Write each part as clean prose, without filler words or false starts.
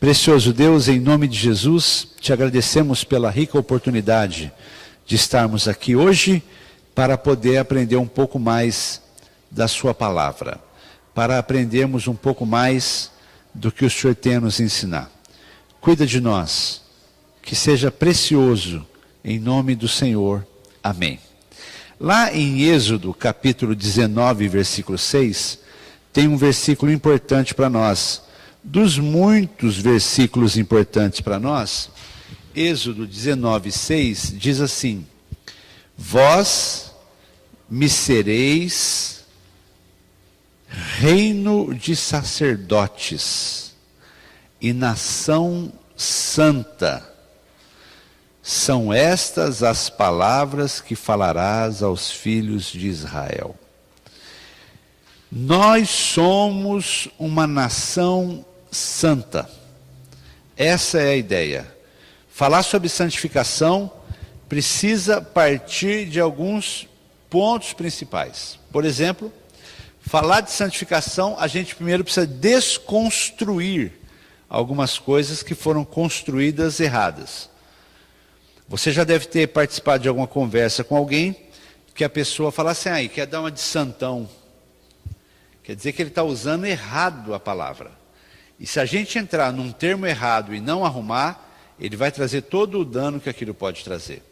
Precioso Deus, em nome de Jesus, te agradecemos pela rica oportunidade de estarmos aqui hoje para poder aprender um pouco mais da sua palavra, para aprendermos um pouco mais do que o Senhor tem a nos ensinar. Cuida de nós, que seja precioso, em nome do Senhor. Amém. Lá em Êxodo, capítulo 19, versículo 6, tem um versículo importante para nós. Dos muitos versículos importantes para nós, Êxodo 19, 6 diz assim: vós me sereis reino de sacerdotes e nação santa. São estas as palavras que falarás aos filhos de Israel. Nós somos uma nação santa. Essa é a ideia. Falar sobre santificação precisa partir de alguns pontos principais. Por exemplo, falar de santificação, a gente primeiro precisa desconstruir algumas coisas que foram construídas erradas. Você já deve ter participado de alguma conversa com alguém que a pessoa fala assim, quer dar uma de santão. Quer dizer que ele está usando errado a palavra. E se a gente entrar num termo errado e não arrumar, ele vai trazer todo o dano que aquilo pode trazer.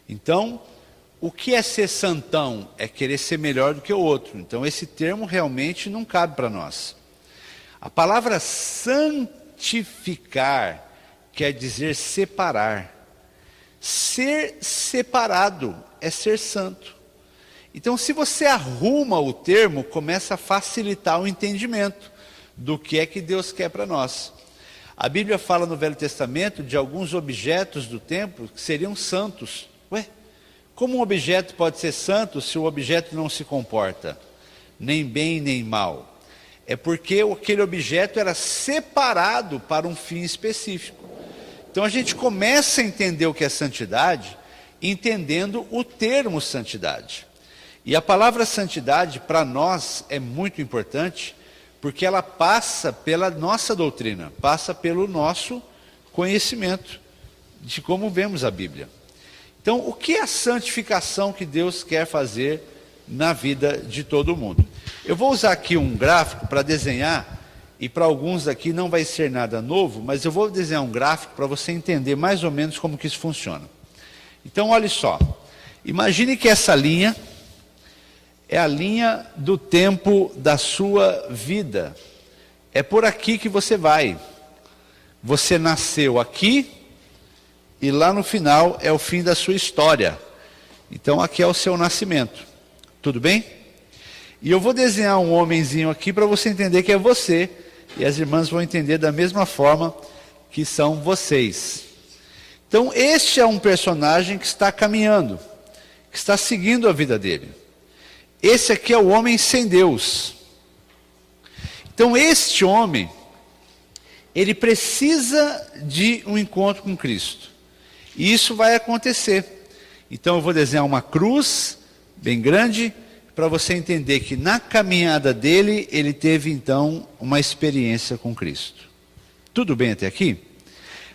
Então, o que é ser santão? É querer ser melhor do que o outro. Então, esse termo realmente não cabe para nós. A palavra santificar quer dizer separar. Ser separado é ser santo. Então, se você arruma o termo, começa a facilitar o entendimento do que é que Deus quer para nós. A Bíblia fala no Velho Testamento de alguns objetos do templo que seriam santos. Como um objeto pode ser santo se o objeto não se comporta nem bem nem mal? É porque aquele objeto era separado para um fim específico. Então a gente começa a entender o que é santidade entendendo o termo santidade. E a palavra santidade para nós é muito importante porque ela passa pela nossa doutrina, passa pelo nosso conhecimento de como vemos a Bíblia. Então, o que é a santificação que Deus quer fazer na vida de todo mundo? Eu vou usar aqui um gráfico para desenhar, e para alguns aqui não vai ser nada novo, mas eu vou desenhar um gráfico para você entender mais ou menos como que isso funciona. Então, olha só, imagine que essa linha é a linha do tempo da sua vida. É por aqui que você vai. Você nasceu aqui e lá no final é o fim da sua história. Então aqui é o seu nascimento. Tudo bem? E eu vou desenhar um homenzinho aqui para você entender que é você. E as irmãs vão entender da mesma forma que são vocês. Então este é um personagem que está caminhando, que está seguindo a vida dele. Esse aqui é o homem sem Deus. Então este homem, ele precisa de um encontro com Cristo. E isso vai acontecer. Então eu vou desenhar uma cruz bem grande para você entender que na caminhada dele, ele teve então uma experiência com Cristo. Tudo bem até aqui?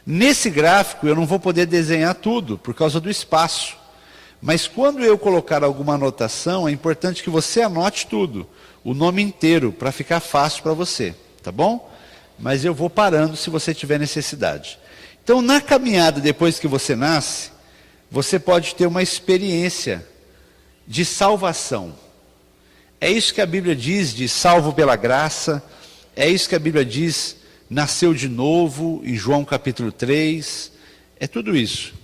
Nesse gráfico eu não vou poder desenhar tudo por causa do espaço. Mas quando eu colocar alguma anotação, é importante que você anote tudo, o nome inteiro, para ficar fácil para você, tá bom? Mas eu vou parando se você tiver necessidade. Então, na caminhada depois que você nasce, você pode ter uma experiência de salvação. É isso que a Bíblia diz de salvo pela graça, é isso que a Bíblia diz, nasceu de novo, em João capítulo 3, é tudo isso.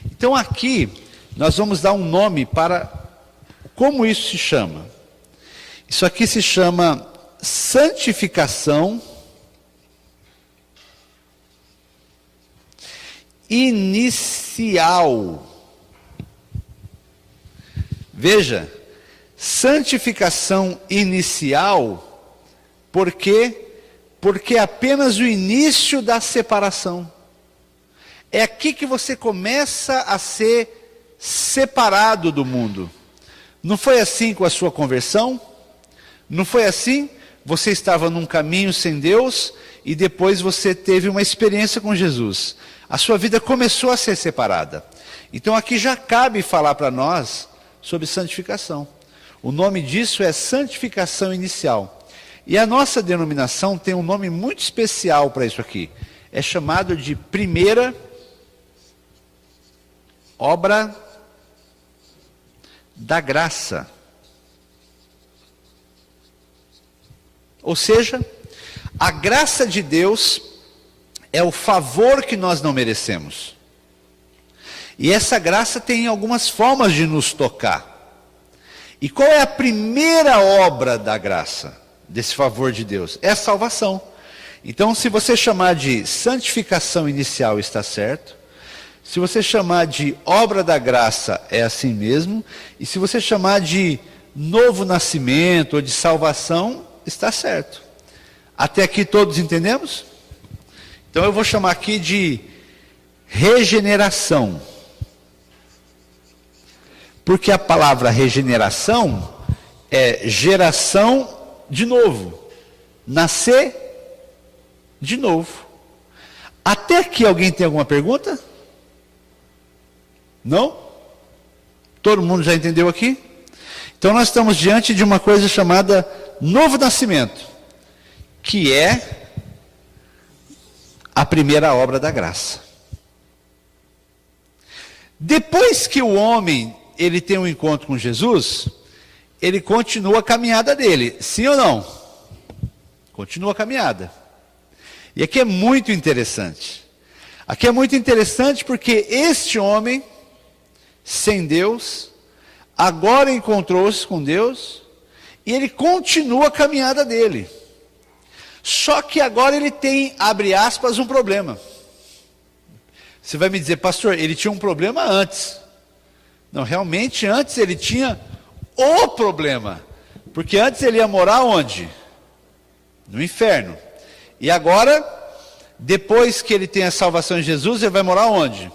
Então aqui, nós vamos dar um nome para como isso se chama. Isso aqui se chama santificação inicial. Veja, santificação inicial, por quê? Porque é apenas o início da separação. É aqui que você começa a ser separado do mundo. Não foi assim com a sua conversão? Não foi assim você estava num caminho sem Deus e depois você teve uma experiência com Jesus. A sua vida começou a ser separada. Então aqui já cabe falar para nós sobre santificação. O nome disso é santificação inicial. E a nossa denominação tem um nome muito especial para isso aqui. É chamado de primeira obra da graça. Ou seja, a graça de Deus é o favor que nós não merecemos. E essa graça tem algumas formas de nos tocar. E qual é a primeira obra da graça, desse favor de Deus? É a salvação. Então, se você chamar de santificação inicial, está certo. Se você chamar de obra da graça, é assim mesmo. E se você chamar de novo nascimento ou de salvação, está certo. Até aqui todos entendemos? Então eu vou chamar aqui de regeneração. Porque a palavra regeneração é geração de novo. Nascer de novo. Até aqui alguém tem alguma pergunta? Não? Todo mundo já entendeu aqui? Então nós estamos diante de uma coisa chamada novo nascimento, que é a primeira obra da graça. Depois que o homem ele tem um encontro com Jesus, ele continua a caminhada dele, sim ou não? Continua a caminhada. E aqui é muito interessante. Aqui é muito interessante porque este homem, sem Deus, agora encontrou-se com Deus, e ele continua a caminhada dele. Só que agora ele tem, abre aspas, um problema. Você vai me dizer, pastor, ele tinha um problema antes. Não, realmente antes ele tinha o problema. Porque antes ele ia morar onde? No inferno. E agora, depois que ele tem a salvação em Jesus, ele vai morar onde?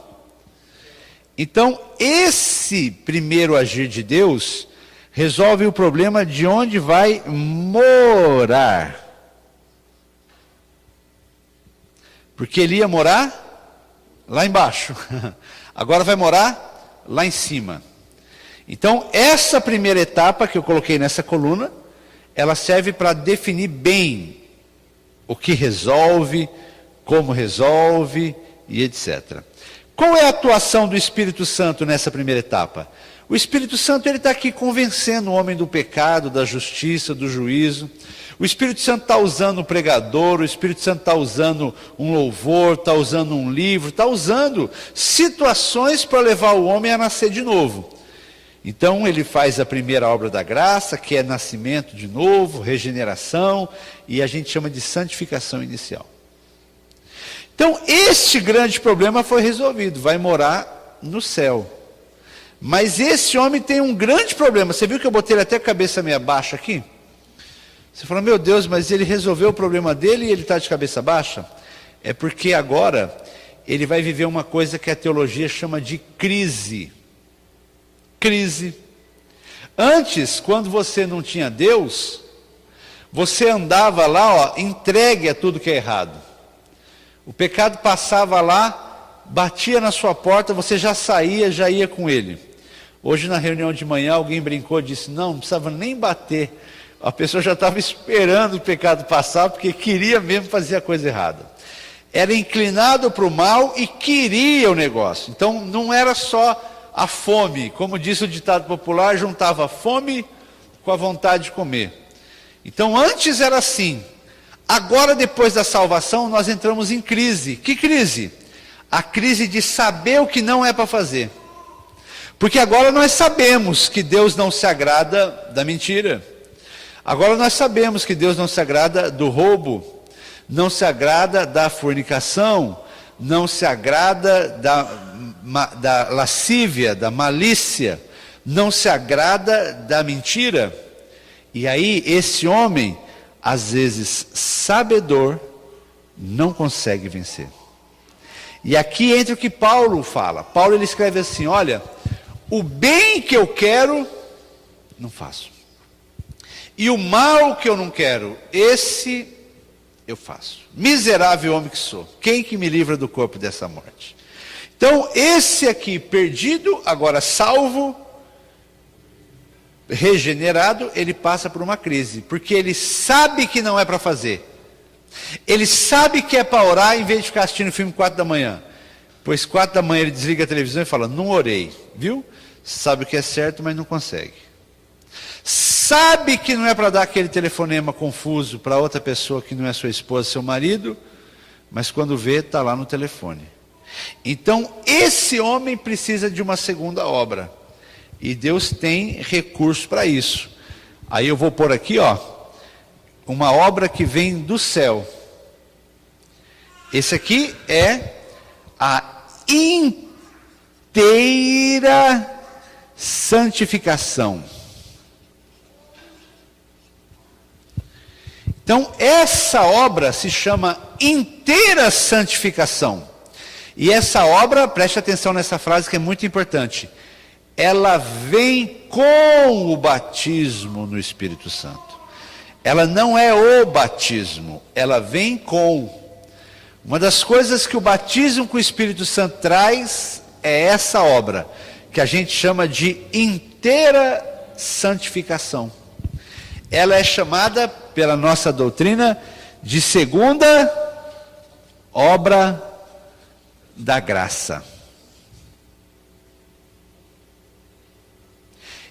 Então, esse primeiro agir de Deus resolve o problema de onde vai morar. Porque ele ia morar lá embaixo. Agora vai morar lá em cima. Então, essa primeira etapa que eu coloquei nessa coluna, ela serve para definir bem o que resolve, como resolve e etc. Qual é a atuação do Espírito Santo nessa primeira etapa? O Espírito Santo ele está aqui convencendo o homem do pecado, da justiça, do juízo. O Espírito Santo está usando o pregador, o Espírito Santo está usando um louvor, está usando um livro, está usando situações para levar o homem a nascer de novo. Então ele faz a primeira obra da graça, que é nascimento de novo, regeneração, e a gente chama de santificação inicial. Então este grande problema foi resolvido, vai morar no céu. Mas esse homem tem um grande problema. Você viu que eu botei ele até a cabeça meio baixa aqui? Você falou, meu Deus, mas ele resolveu o problema dele e ele está de cabeça baixa? É porque agora ele vai viver uma coisa que a teologia chama de crise. Crise. Antes, quando você não tinha Deus, você andava lá, ó, entregue a tudo que é errado. O pecado passava lá, batia na sua porta, você já saía, já ia com ele. Hoje na reunião de manhã alguém brincou e disse, não precisava nem bater. A pessoa já estava esperando o pecado passar, porque queria mesmo fazer a coisa errada. Era inclinado para o mal e queria o negócio. Então não era só a fome, como disse o ditado popular, juntava a fome com a vontade de comer. Então antes era assim. Agora, depois da salvação, nós entramos em crise. Que crise? A crise de saber o que não é para fazer. Porque agora nós sabemos que Deus não se agrada da mentira. Agora nós sabemos que Deus não se agrada do roubo, não se agrada da fornicação, não se agrada da lascívia, da malícia, não se agrada da mentira. E aí esse homem, às vezes sabedor, não consegue vencer. E aqui entra o que Paulo fala. Paulo ele escreve assim, olha, o bem que eu quero, não faço. E o mal que eu não quero, esse eu faço. Miserável homem que sou, quem que me livra do corpo dessa morte? Então, esse aqui perdido, agora salvo, regenerado, ele passa por uma crise, porque ele sabe que não é para fazer. Ele sabe que é para orar em vez de ficar assistindo filme 4 da manhã. Pois 4 da manhã ele desliga a televisão e fala, não orei, viu? Sabe o que é certo, mas não consegue. Sabe que não é para dar aquele telefonema confuso para outra pessoa que não é sua esposa, seu marido, mas quando vê, está lá no telefone. Então, esse homem precisa de uma segunda obra. E Deus tem recurso para isso. Aí eu vou pôr aqui, ó, uma obra que vem do céu. Esse aqui é a inteira santificação. Então, essa obra se chama inteira santificação. E essa obra, preste atenção nessa frase que é muito importante. Ela vem com o batismo no Espírito Santo. Ela não é o batismo, ela vem com. Uma das coisas que o batismo com o Espírito Santo traz é essa obra, que a gente chama de inteira santificação. Ela é chamada, pela nossa doutrina, de segunda obra da graça.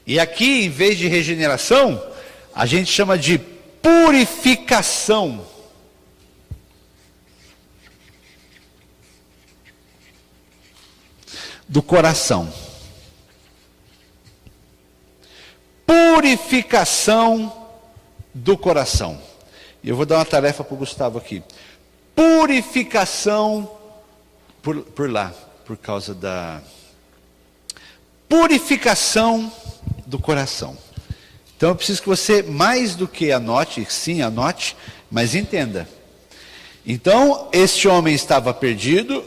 E aqui, em vez de regeneração, a gente chama de purificação. Do coração. Purificação do coração. E eu vou dar uma tarefa para o Gustavo aqui. Purificação por lá, por causa da purificação do coração. Então eu preciso que você, mais do que anote, sim, anote, mas entenda. Então, este homem estava perdido,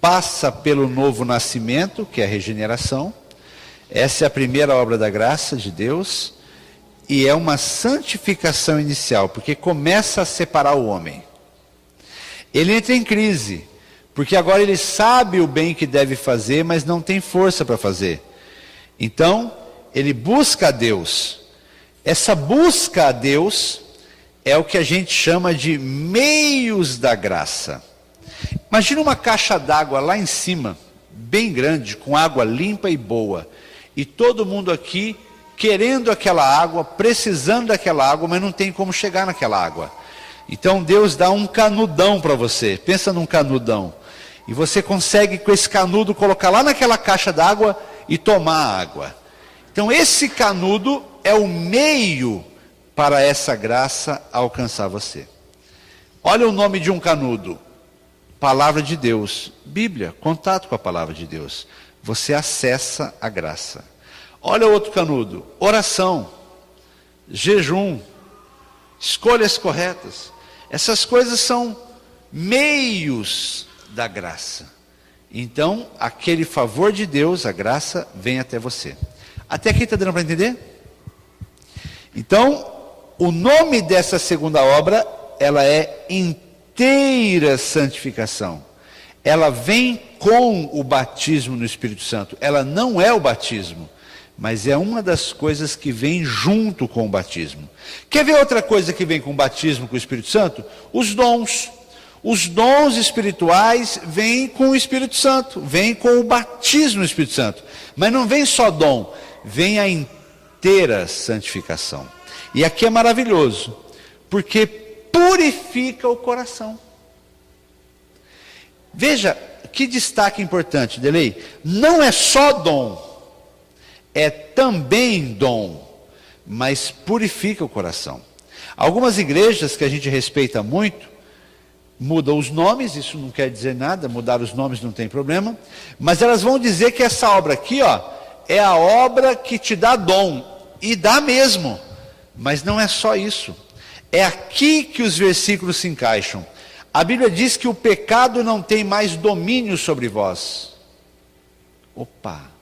passa pelo novo nascimento, que é a regeneração. Essa é a primeira obra da graça de Deus. E é uma santificação inicial, porque começa a separar o homem. Ele entra em crise, porque agora ele sabe o bem que deve fazer, mas não tem força para fazer. Então, ele busca a Deus. Essa busca a Deus é o que a gente chama de meios da graça. Imagina uma caixa d'água lá em cima, bem grande, com água limpa e boa. E todo mundo aqui querendo aquela água, precisando daquela água, mas não tem como chegar naquela água. Então Deus dá um canudão para você. Pensa num canudão. E você consegue com esse canudo colocar lá naquela caixa d'água e tomar a água. Então esse canudo é o meio para essa graça alcançar você. Olha o nome de um canudo. Palavra de Deus. Bíblia, contato com a palavra de Deus. Você acessa a graça. Olha outro canudo, oração, jejum, escolhas corretas. Essas coisas são meios da graça. Então, aquele favor de Deus, a graça, vem até você. Até aqui está dando para entender? Então, o nome dessa segunda obra, ela é inteira santificação. Ela vem com o batismo no Espírito Santo. Ela não é o batismo, mas é uma das coisas que vem junto com o batismo. Quer ver outra coisa que vem com o batismo com o Espírito Santo? Os dons. Os dons espirituais vêm com o Espírito Santo, vêm com o batismo no Espírito Santo. Mas não vem só dom, vem a inteira santificação. E aqui é maravilhoso, porque purifica o coração. Veja, que destaque importante, Delei. Não é só dom. É também dom, mas purifica o coração. Algumas igrejas que a gente respeita muito, mudam os nomes, isso não quer dizer nada, mudar os nomes não tem problema, mas elas vão dizer que essa obra aqui, ó, é a obra que te dá dom, e dá mesmo, mas não é só isso. É aqui que os versículos se encaixam. A Bíblia diz que o pecado não tem mais domínio sobre vós. Opa!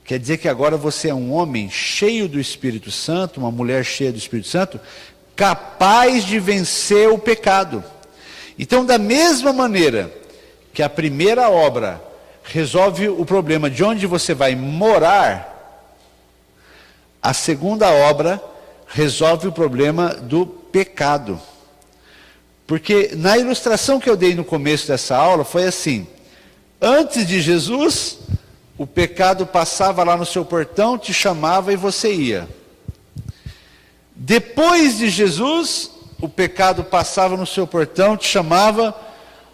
Quer dizer que agora você é um homem cheio do Espírito Santo, uma mulher cheia do Espírito Santo, capaz de vencer o pecado. Então, da mesma maneira que a primeira obra resolve o problema de onde você vai morar, a segunda obra resolve o problema do pecado. Porque na ilustração que eu dei no começo dessa aula foi assim: antes de Jesus, o pecado passava lá no seu portão, te chamava e você ia. Depois de Jesus, o pecado passava no seu portão, te chamava,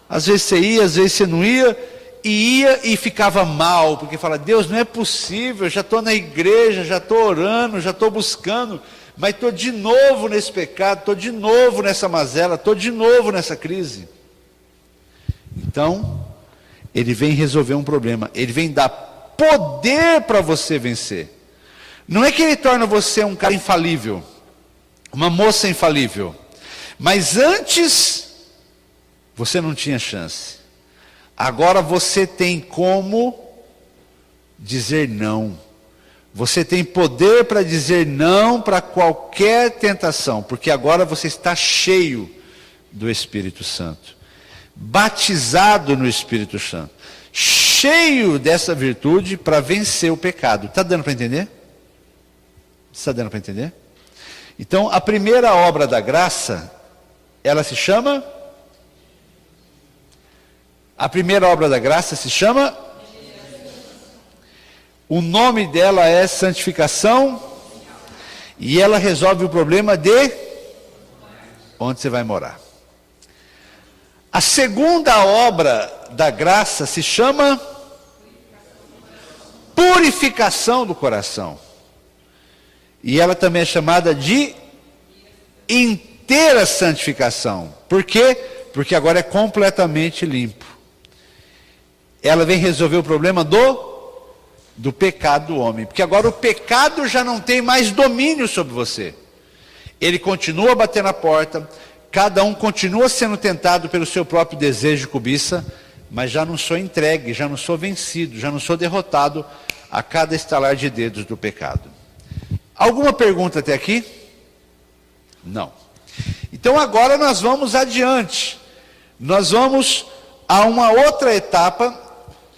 às vezes você ia, às vezes você não ia e ficava mal, porque fala: Deus, não é possível, já estou na igreja, já estou orando, já estou buscando, mas estou de novo nesse pecado, estou de novo nessa mazela, estou de novo nessa crise. Então, ele vem resolver um problema, ele vem dar poder para você vencer. Não é que ele torna você um cara infalível, uma moça infalível, mas antes você não tinha chance. Agora você tem como dizer não. Você tem poder para dizer não para qualquer tentação, porque agora você está cheio do Espírito Santo, batizado no Espírito Santo, cheio dessa virtude para vencer o pecado. Está dando para entender? Está dando para entender? Então, a primeira obra da graça, ela se chama... A primeira obra da graça se chama... O nome dela é santificação, e ela resolve o problema de onde você vai morar. A segunda obra da graça se chama purificação do coração. E ela também é chamada de inteira santificação. Por quê? Porque agora é completamente limpo. Ela vem resolver o problema do pecado do homem. Porque agora o pecado já não tem mais domínio sobre você. Ele continua a bater na porta, cada um continua sendo tentado pelo seu próprio desejo e cobiça, mas já não sou entregue, já não sou vencido, já não sou derrotado a cada estalar de dedos do pecado. Alguma pergunta até aqui? Não. Então agora nós vamos adiante. Nós vamos a uma outra etapa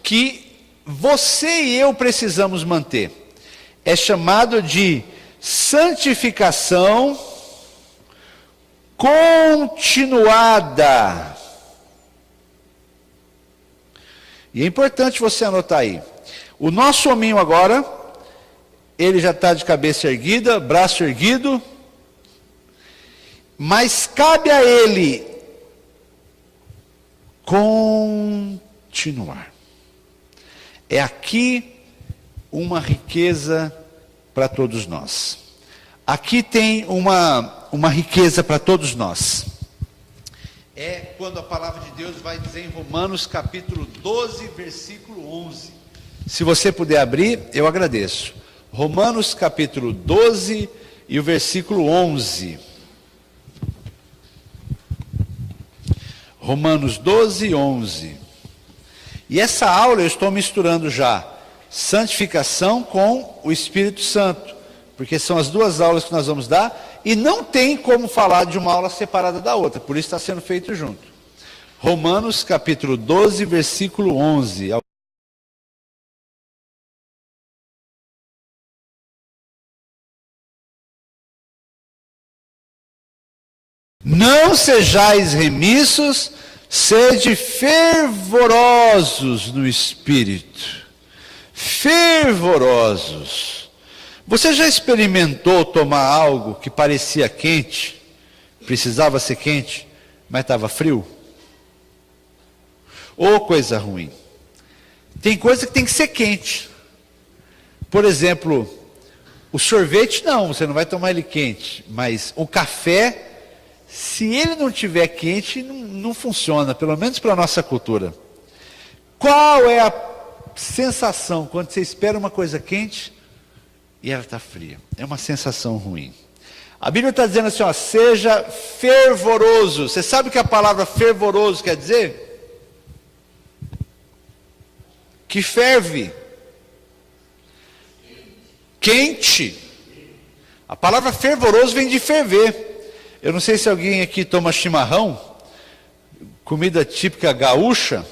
que você e eu precisamos manter. É chamado de santificação continuada. E é importante você anotar aí. O nosso hominho agora, ele já está de cabeça erguida, braço erguido, mas cabe a ele continuar. É aqui uma riqueza para todos nós. Aqui tem uma riqueza para todos nós. É quando a palavra de Deus vai dizer em Romanos capítulo 12, versículo 11. Se você puder abrir, eu agradeço. Romanos capítulo 12 e o versículo 11. Romanos 12, 11. E essa aula eu estou misturando já santificação com o Espírito Santo, porque são as duas aulas que nós vamos dar, e não tem como falar de uma aula separada da outra, por isso está sendo feito junto. Romanos capítulo 12, versículo 11. Não sejais remissos, sede fervorosos no Espírito. Fervorosos. Você já experimentou tomar algo que parecia quente, precisava ser quente, mas estava frio? Ou coisa ruim. Tem coisa que tem que ser quente. Por exemplo, o sorvete não, você não vai tomar ele quente, mas o café, se ele não estiver quente, não funciona, pelo menos para a nossa cultura. Qual é a sensação quando você espera uma coisa quente e ela está fria? É uma sensação ruim. A Bíblia está dizendo assim, ó, seja fervoroso. Você sabe o que a palavra fervoroso quer dizer? Que ferve. quente. A palavra fervoroso vem de ferver. Eu não sei se alguém aqui toma chimarrão, comida típica gaúcha,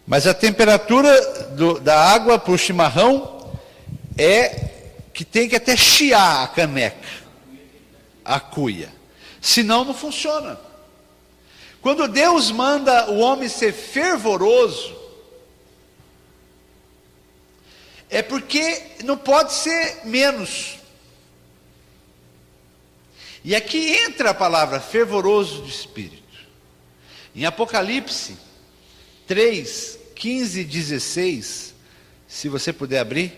mas a temperatura da água para o chimarrão é que tem que até chiar a caneca, a cuia. Senão não funciona. Quando Deus manda o homem ser fervoroso, é porque não pode ser menos. E aqui entra a palavra fervoroso de espírito. Em Apocalipse 3, 15 e 16, se você puder abrir,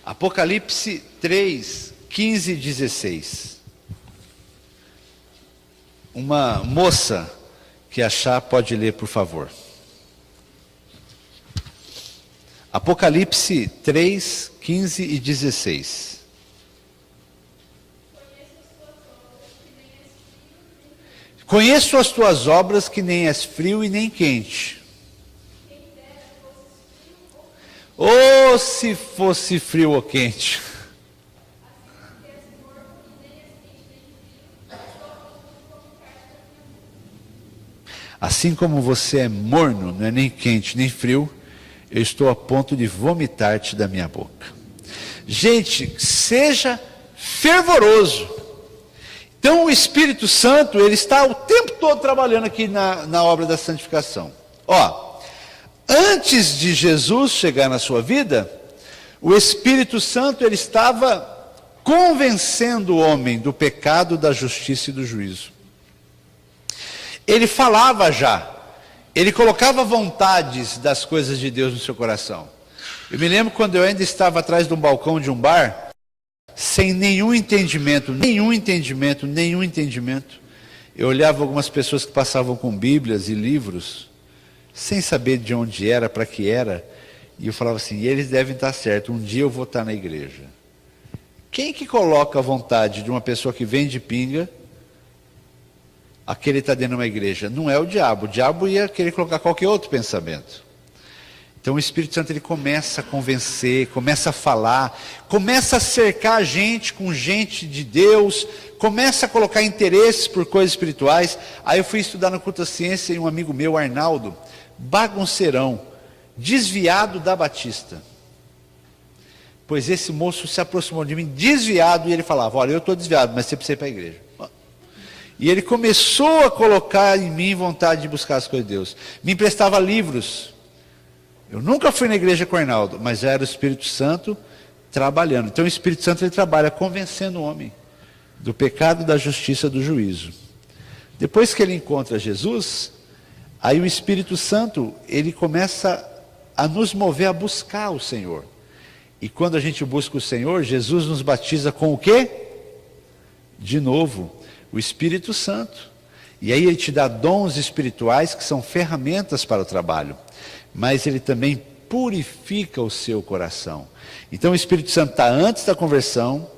Apocalipse 3, 15 e 16. Uma moça que achar pode ler, por favor. Apocalipse 3, 15 e 16. Conheço as tuas obras, que nem és frio e nem quente. Ou se fosse frio ou quente. Assim como você é morno, não é nem quente nem frio, eu estou a ponto de vomitar-te da minha boca. Gente, seja fervoroso. Então o Espírito Santo, ele está o tempo todo trabalhando aqui na obra da santificação. Ó, antes de Jesus chegar na sua vida, o Espírito Santo, ele estava convencendo o homem do pecado, da justiça e do juízo. Ele falava já, ele colocava vontades das coisas de Deus no seu coração. Eu me lembro quando eu ainda estava atrás de um balcão de um bar, sem nenhum entendimento. Eu olhava algumas pessoas que passavam com bíblias e livros, sem saber de onde era, para que era, e eu falava assim, e eles devem estar certos, um dia eu vou estar na igreja. Quem que coloca a vontade de uma pessoa que vende pinga, aquele está dentro de uma igreja? Não é o diabo ia querer colocar qualquer outro pensamento. Então o Espírito Santo, ele começa a convencer, começa a falar, começa a cercar a gente com gente de Deus, começa a colocar interesses por coisas espirituais. Aí eu fui estudar no Culto da Ciência e um amigo meu, Arnaldo, bagunceirão, desviado da Batista. Pois esse moço se aproximou de mim, desviado, e ele falava, olha, eu estou desviado, mas você precisa ir para a igreja. E ele começou a colocar em mim vontade de buscar as coisas de Deus. Me emprestava livros. Eu nunca fui na igreja com o Arnaldo, mas era o Espírito Santo trabalhando. Então o Espírito Santo, ele trabalha convencendo o homem do pecado, da justiça, do juízo. Depois que ele encontra Jesus, aí o Espírito Santo, ele começa a nos mover a buscar o Senhor. E quando a gente busca o Senhor, Jesus nos batiza com o quê? De novo, o Espírito Santo. E aí ele te dá dons espirituais que são ferramentas para o trabalho. Mas ele também purifica o seu coração. Então o Espírito Santo está antes da conversão,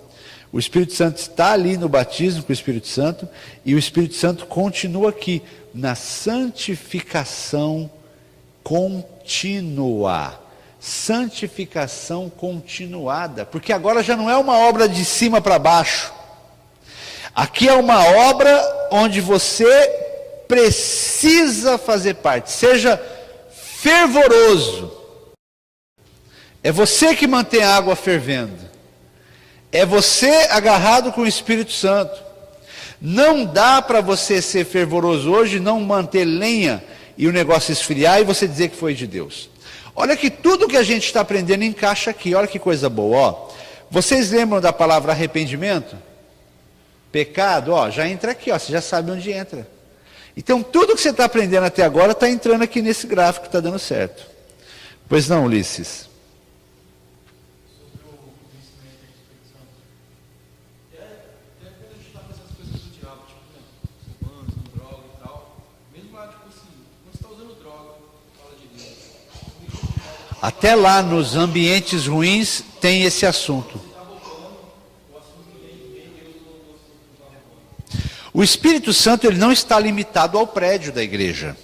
o Espírito Santo está ali no batismo com o Espírito Santo, e o Espírito Santo continua aqui, na santificação contínua. Santificação continuada, porque agora já não é uma obra de cima para baixo. Aqui é uma obra onde você precisa fazer parte, seja fervoroso. É você que mantém a água fervendo. É você agarrado com o Espírito Santo. Não dá para você ser fervoroso hoje, não manter lenha e o negócio esfriar e você dizer que foi de Deus. Olha que tudo que a gente está aprendendo encaixa aqui. Olha que coisa boa. Ó. Vocês lembram da palavra arrependimento? Pecado, ó, já entra aqui, ó, você já sabe onde entra. Então tudo que você está aprendendo até agora está entrando aqui nesse gráfico, está dando certo. Pois não, Ulisses? Até lá nos ambientes ruins tem esse assunto. O Espírito Santo, ele não está limitado ao prédio da igreja.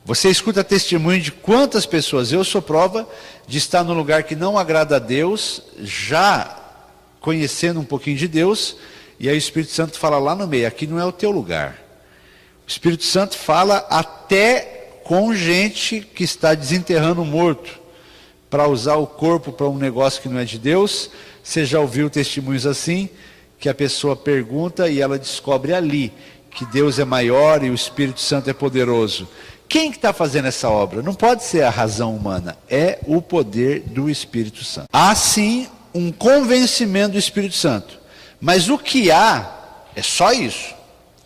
Você escuta testemunho de quantas pessoas, eu sou prova de estar num lugar que não agrada a Deus, já conhecendo um pouquinho de Deus, e aí o Espírito Santo fala lá no meio, aqui não é o teu lugar. O Espírito Santo fala até com gente que está desenterrando um morto, para usar o corpo para um negócio que não é de Deus. Você já ouviu testemunhos assim, que a pessoa pergunta e ela descobre ali que Deus é maior e o Espírito Santo é poderoso. Quem que está fazendo essa obra? Não pode ser a razão humana, é o poder do Espírito Santo. Há sim um convencimento do Espírito Santo, mas o que há é só isso,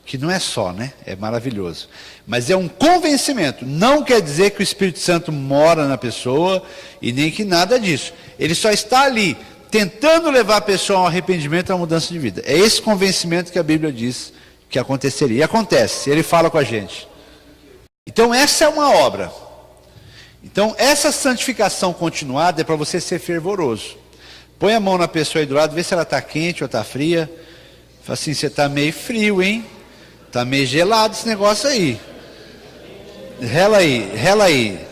que não é só, né? É maravilhoso, mas é um convencimento. Não quer dizer que o Espírito Santo mora na pessoa e nem que nada disso. Ele só está ali tentando levar a pessoa ao arrependimento e à mudança de vida. É esse convencimento que a Bíblia diz que aconteceria. E acontece, ele fala com a gente. Então essa é uma obra. Então essa santificação continuada é para você ser fervoroso. Põe a mão na pessoa aí do lado, vê se ela está quente ou está fria. Fala assim, você está meio frio, hein? Está meio gelado esse negócio aí. Rela aí, rela aí.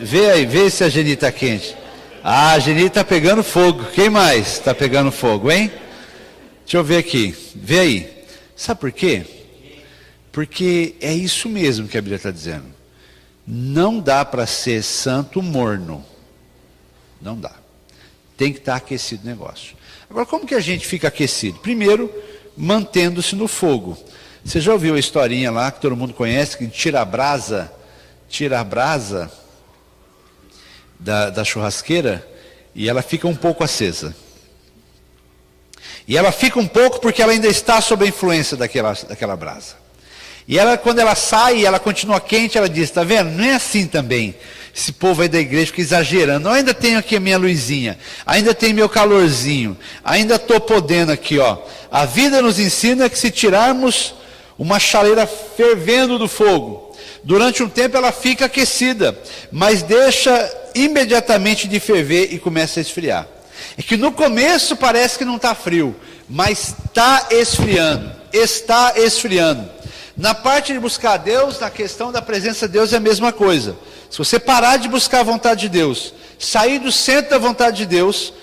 Vê se a Geni está quente. Ah, a Geni está pegando fogo. Quem mais está pegando fogo, hein? Deixa eu ver aqui. Vê aí. Sabe por quê? Porque é isso mesmo que a Bíblia está dizendo. Não dá para ser santo morno. Não dá. Tem que estar aquecido o negócio. Agora, como que a gente fica aquecido? Primeiro, mantendo-se no fogo. Você já ouviu a historinha lá, que todo mundo conhece, que tira a brasa da churrasqueira e ela fica um pouco acesa. E ela fica um pouco porque ela ainda está sob a influência daquela brasa. E ela, quando ela sai, ela continua quente, ela diz, está vendo? Não é assim também. Esse povo aí da igreja fica exagerando. Eu ainda tenho aqui a minha luzinha, ainda tenho meu calorzinho, ainda estou podendo aqui, ó. A vida nos ensina que se tirarmos uma chaleira fervendo do fogo, durante um tempo ela fica aquecida, mas deixa imediatamente de ferver e começa a esfriar. É que no começo parece que não está frio, mas está esfriando, está esfriando. Na parte de buscar a Deus, na questão da presença de Deus é a mesma coisa. Se você parar de buscar a vontade de Deus, sair do centro da vontade de Deus,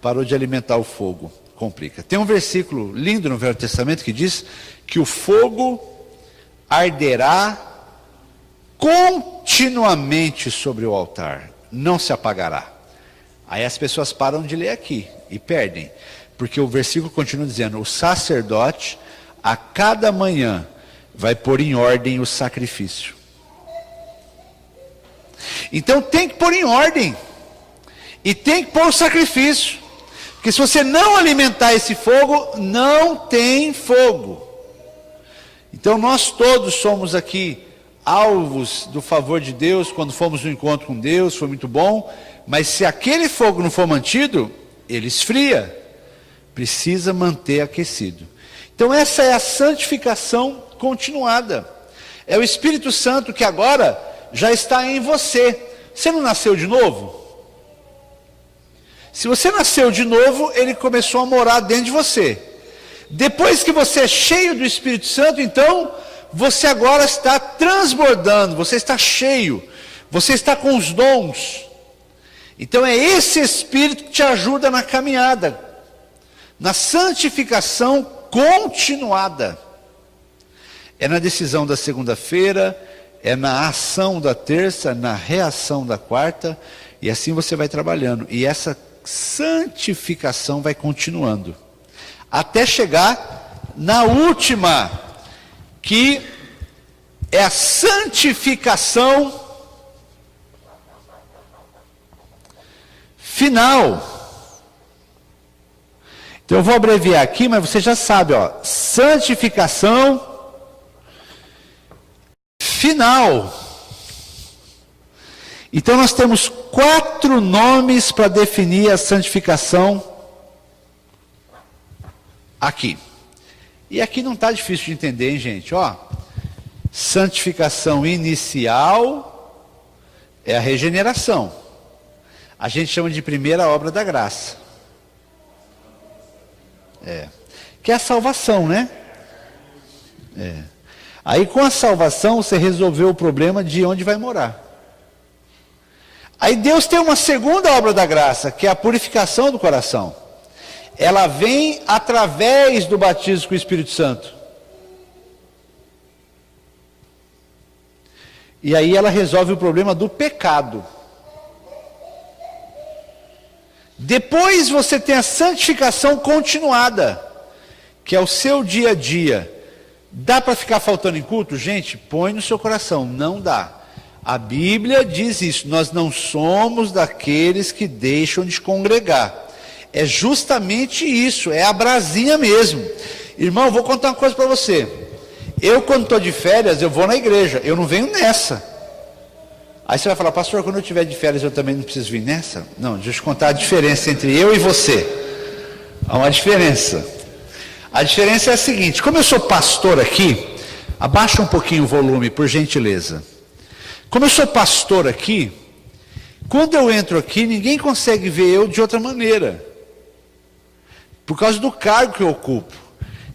parou de alimentar o fogo, complica. Tem um versículo lindo no Velho Testamento que diz que o fogo arderá continuamente sobre o altar, não se apagará. Aí as pessoas param de ler aqui e perdem, porque o versículo continua dizendo, o sacerdote a cada manhã vai pôr em ordem o sacrifício. Então tem que pôr em ordem, e tem que pôr o sacrifício, porque se você não alimentar esse fogo, não tem fogo. Então nós todos somos aqui alvos do favor de Deus, quando fomos no encontro com Deus, foi muito bom, mas se aquele fogo não for mantido, ele esfria, precisa manter aquecido. Então essa é a santificação continuada, é o Espírito Santo que agora já está em você. Você não nasceu de novo? Se você nasceu de novo, ele começou a morar dentro de você. Depois que você é cheio do Espírito Santo, então você agora está transbordando, você está cheio, você está com os dons. Então é esse Espírito que te ajuda na caminhada, na santificação continuada. É na decisão da segunda-feira, é na ação da terça, na reação da quarta, e assim você vai trabalhando. E essa santificação vai continuando, até chegar na última, que é a santificação final. Então eu vou abreviar aqui, mas você já sabe, ó, santificação final. Então nós temos 4 nomes para definir a santificação aqui. E aqui não está difícil de entender, hein, gente? Ó, santificação inicial é a regeneração. A gente chama de primeira obra da graça. Que é a salvação, né? Aí com a salvação você resolveu o problema de onde vai morar. Aí Deus tem uma segunda obra da graça, que é a purificação do coração. Ela vem através do batismo com o Espírito Santo. E aí ela resolve o problema do pecado. Depois você tem a santificação continuada, que é o seu dia a dia. Dá para ficar faltando em culto? Gente, põe no seu coração, não dá. A Bíblia diz isso, nós não somos daqueles que deixam de congregar. É justamente isso, é a brasinha mesmo. Irmão, eu vou contar uma coisa para você. Eu, quando estou de férias, eu vou na igreja, eu não venho nessa. Aí você vai falar, pastor, quando eu estiver de férias, eu também não preciso vir nessa? Não, deixa eu te contar a diferença entre eu e você. Há uma diferença. A diferença é a seguinte, como eu sou pastor aqui, abaixa um pouquinho o volume, por gentileza. Como eu sou pastor aqui, quando eu entro aqui, ninguém consegue ver eu de outra maneira. Por causa do cargo que eu ocupo.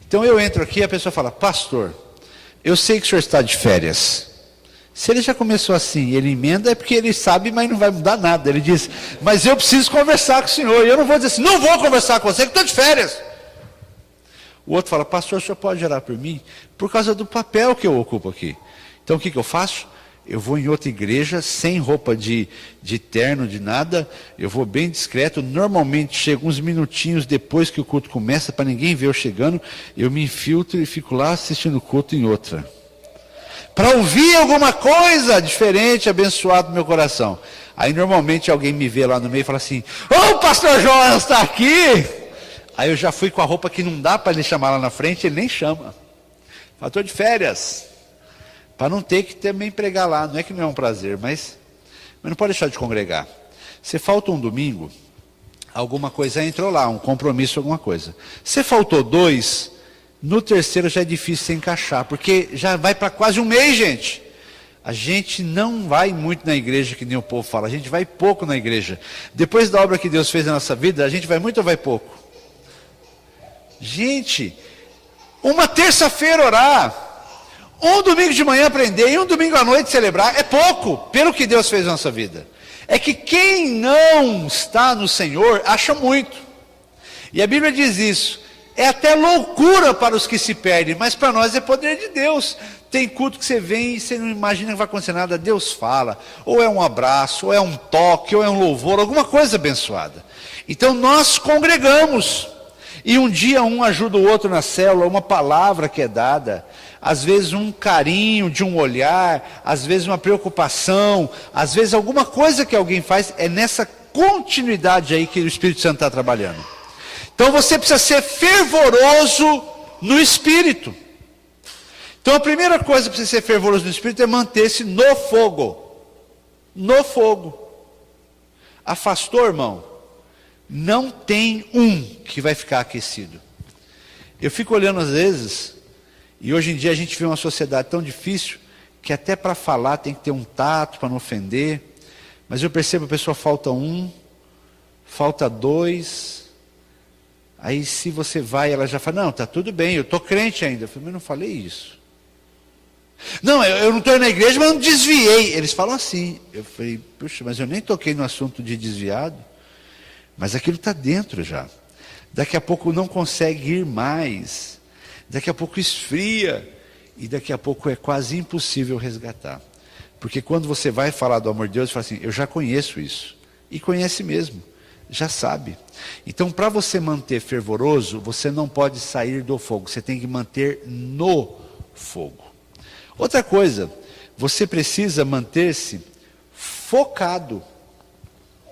Então eu entro aqui e a pessoa fala, pastor, eu sei que o senhor está de férias. Se ele já começou assim, ele emenda, é porque ele sabe, mas não vai mudar nada. Ele diz, mas eu preciso conversar com o senhor. E eu não vou dizer assim, não vou conversar com você, que estou de férias. O outro fala, pastor, o senhor pode orar por mim? Por causa do papel que eu ocupo aqui. Então o que eu faço? Eu vou em outra igreja, sem roupa de terno, de nada. Eu vou bem discreto. Normalmente chego uns minutinhos depois que o culto começa, para ninguém ver eu chegando. Eu me infiltro e fico lá assistindo o culto em outra. Para ouvir alguma coisa diferente, abençoado no meu coração. Aí normalmente alguém me vê lá no meio e fala assim, ô pastor Jonas está aqui. Aí eu já fui com a roupa que não dá para ele chamar lá na frente, ele nem chama. Fala, estou de férias. Para não ter que também pregar lá. Não é que não é um prazer, mas não pode deixar de congregar. Você falta um domingo, alguma coisa entrou lá, um compromisso, alguma coisa. Você faltou 2, no terceiro já é difícil se encaixar, porque já vai para quase um mês, gente. A gente não vai muito na igreja, que nem o povo fala, a gente vai pouco na igreja. Depois da obra que Deus fez na nossa vida, a gente vai muito ou vai pouco? Gente, uma terça-feira orar, um domingo de manhã aprender e um domingo à noite celebrar, é pouco, pelo que Deus fez na nossa vida. É que quem não está no Senhor, acha muito. E a Bíblia diz isso, é até loucura para os que se perdem, mas para nós é poder de Deus. Tem culto que você vem e você não imagina que vai acontecer nada, Deus fala, ou é um abraço, ou é um toque, ou é um louvor, alguma coisa abençoada. Então nós congregamos, e um dia um ajuda o outro na célula, uma palavra que é dada, às vezes um carinho de um olhar, às vezes uma preocupação, às vezes alguma coisa que alguém faz, é nessa continuidade aí que o Espírito Santo está trabalhando. Então você precisa ser fervoroso no Espírito. Então a primeira coisa para você ser fervoroso no Espírito é manter-se no fogo. No fogo. Afastou, irmão? Não tem um que vai ficar aquecido. Eu fico olhando às vezes, e hoje em dia a gente vê uma sociedade tão difícil, que até para falar tem que ter um tato para não ofender. Mas eu percebo a pessoa falta 1, falta 2. Aí se você vai, ela já fala, não, está tudo bem, eu estou crente ainda. Eu falei, mas eu não falei isso. Não, eu não estou na igreja, mas não desviei. Eles falam assim. Eu falei, puxa, mas eu nem toquei no assunto de desviado. Mas aquilo está dentro já. Daqui a pouco não consegue ir mais. Daqui a pouco esfria. E daqui a pouco é quase impossível resgatar. Porque quando você vai falar do amor de Deus, você fala assim, eu já conheço isso. E conhece mesmo. Já sabe. Então, para você manter fervoroso, você não pode sair do fogo. Você tem que manter no fogo. Outra coisa, você precisa manter-se focado.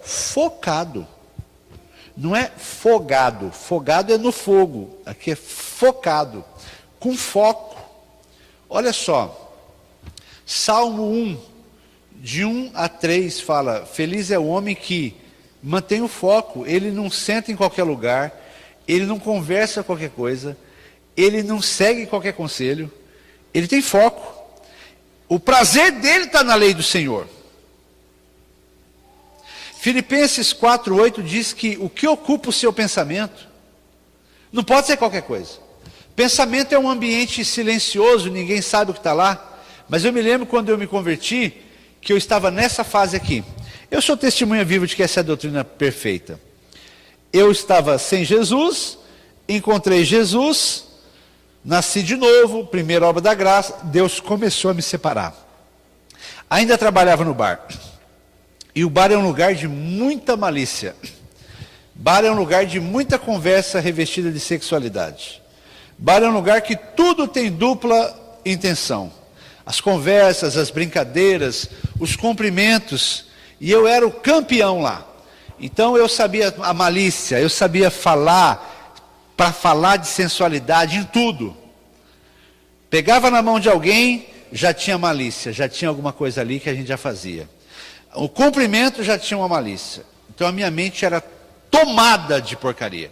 Focado. Não é fogado. Fogado é no fogo. Aqui é focado. Com foco. Olha só. Salmo 1, de 1 a 3, fala, feliz é o homem que mantém o foco. Ele não senta em qualquer lugar. Ele não conversa qualquer coisa. Ele não segue qualquer conselho. Ele tem foco. O prazer dele está na lei do Senhor. Filipenses 4:8 diz que o que ocupa o seu pensamento não pode ser qualquer coisa. Pensamento é um ambiente silencioso, ninguém sabe o que está lá. Mas eu me lembro quando eu me converti, que eu estava nessa fase aqui. Eu sou testemunha viva de que essa é a doutrina perfeita. Eu estava sem Jesus, encontrei Jesus, nasci de novo, primeira obra da graça, Deus começou a me separar. Ainda trabalhava no bar. E o bar é um lugar de muita malícia. Bar é um lugar de muita conversa revestida de sexualidade. Bar é um lugar que tudo tem dupla intenção. As conversas, as brincadeiras, os cumprimentos. E eu era o campeão lá. Então eu sabia a malícia, eu sabia falar, para falar de sensualidade em tudo. Pegava na mão de alguém, já tinha malícia, já tinha alguma coisa ali que a gente já fazia. O cumprimento já tinha uma malícia. Então a minha mente era tomada de porcaria.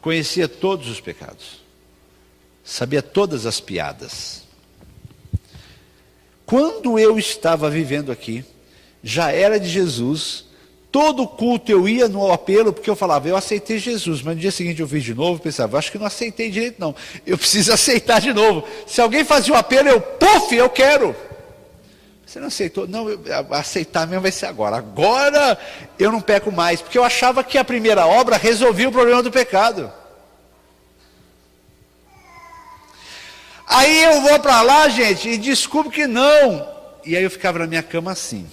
Conhecia todos os pecados. Sabia todas as piadas. Quando eu estava vivendo aqui, já era de Jesus, todo culto eu ia no apelo, porque eu falava, eu aceitei Jesus, mas no dia seguinte eu fiz de novo, pensava, acho que não aceitei direito não, eu preciso aceitar de novo. Se alguém fazia um apelo, eu quero. Você não aceitou? Não, aceitar mesmo vai ser agora. Agora eu não peco mais, porque eu achava que a primeira obra resolvia o problema do pecado. Aí eu vou para lá, gente, e descubro que não. E aí eu ficava na minha cama assim.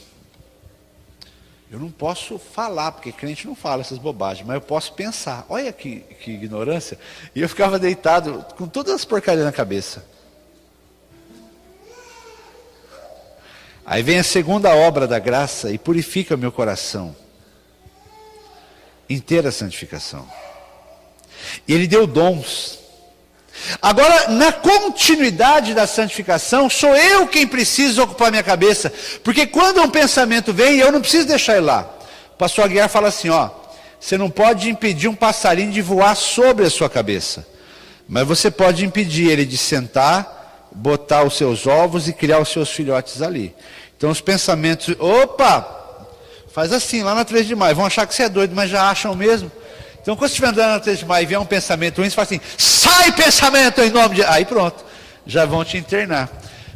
Eu não posso falar, porque crente não fala essas bobagens, mas eu posso pensar. Olha que ignorância. E eu ficava deitado com todas as porcarias na cabeça. Aí vem a segunda obra da graça e purifica meu coração. Inteira santificação. E ele deu dons. Agora, na continuidade da santificação, sou eu quem preciso ocupar minha cabeça. Porque quando um pensamento vem, eu não preciso deixar ele lá. O pastor Aguiar fala assim, você não pode impedir um passarinho de voar sobre a sua cabeça. Mas você pode impedir ele de sentar, botar os seus ovos e criar os seus filhotes ali. Então os pensamentos, faz assim, lá na 3 de maio, vão achar que você é doido, mas já acham mesmo. Então quando você estiver andando na 3 de maio e vier um pensamento ruim, você fala assim, sai pensamento em nome de... Aí pronto, já vão te internar.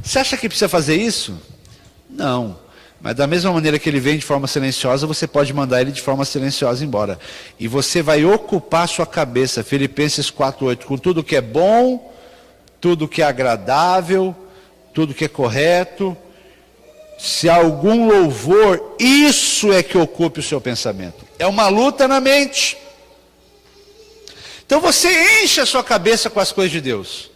Você acha que precisa fazer isso? Não. Mas da mesma maneira que ele vem de forma silenciosa, você pode mandar ele de forma silenciosa embora. E você vai ocupar sua cabeça, Filipenses 4:8, com tudo que é bom, tudo que é agradável, tudo que é correto. Se há algum louvor, isso é que ocupe o seu pensamento. É uma luta na mente. Então você enche a sua cabeça com as coisas de Deus.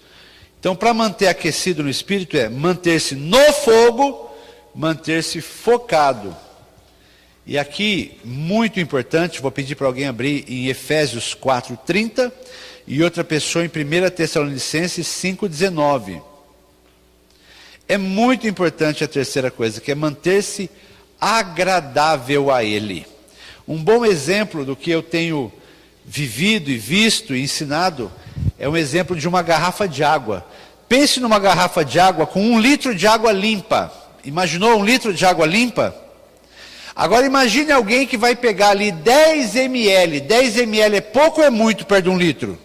Então para manter aquecido no espírito é manter-se no fogo, manter-se focado. E aqui, muito importante, vou pedir para alguém abrir em Efésios 4:30 e outra pessoa em 1 Tessalonicenses 5:19. É muito importante a terceira coisa, que é manter-se agradável a Ele. Um bom exemplo do que eu tenho vivido e visto e ensinado é um exemplo de uma garrafa de água. Pense numa garrafa de água com 1 litro de água limpa. Imaginou 1 litro de água limpa? Agora imagine alguém que vai pegar ali 10 ml. 10 ml é pouco ou é muito perto de 1 litro?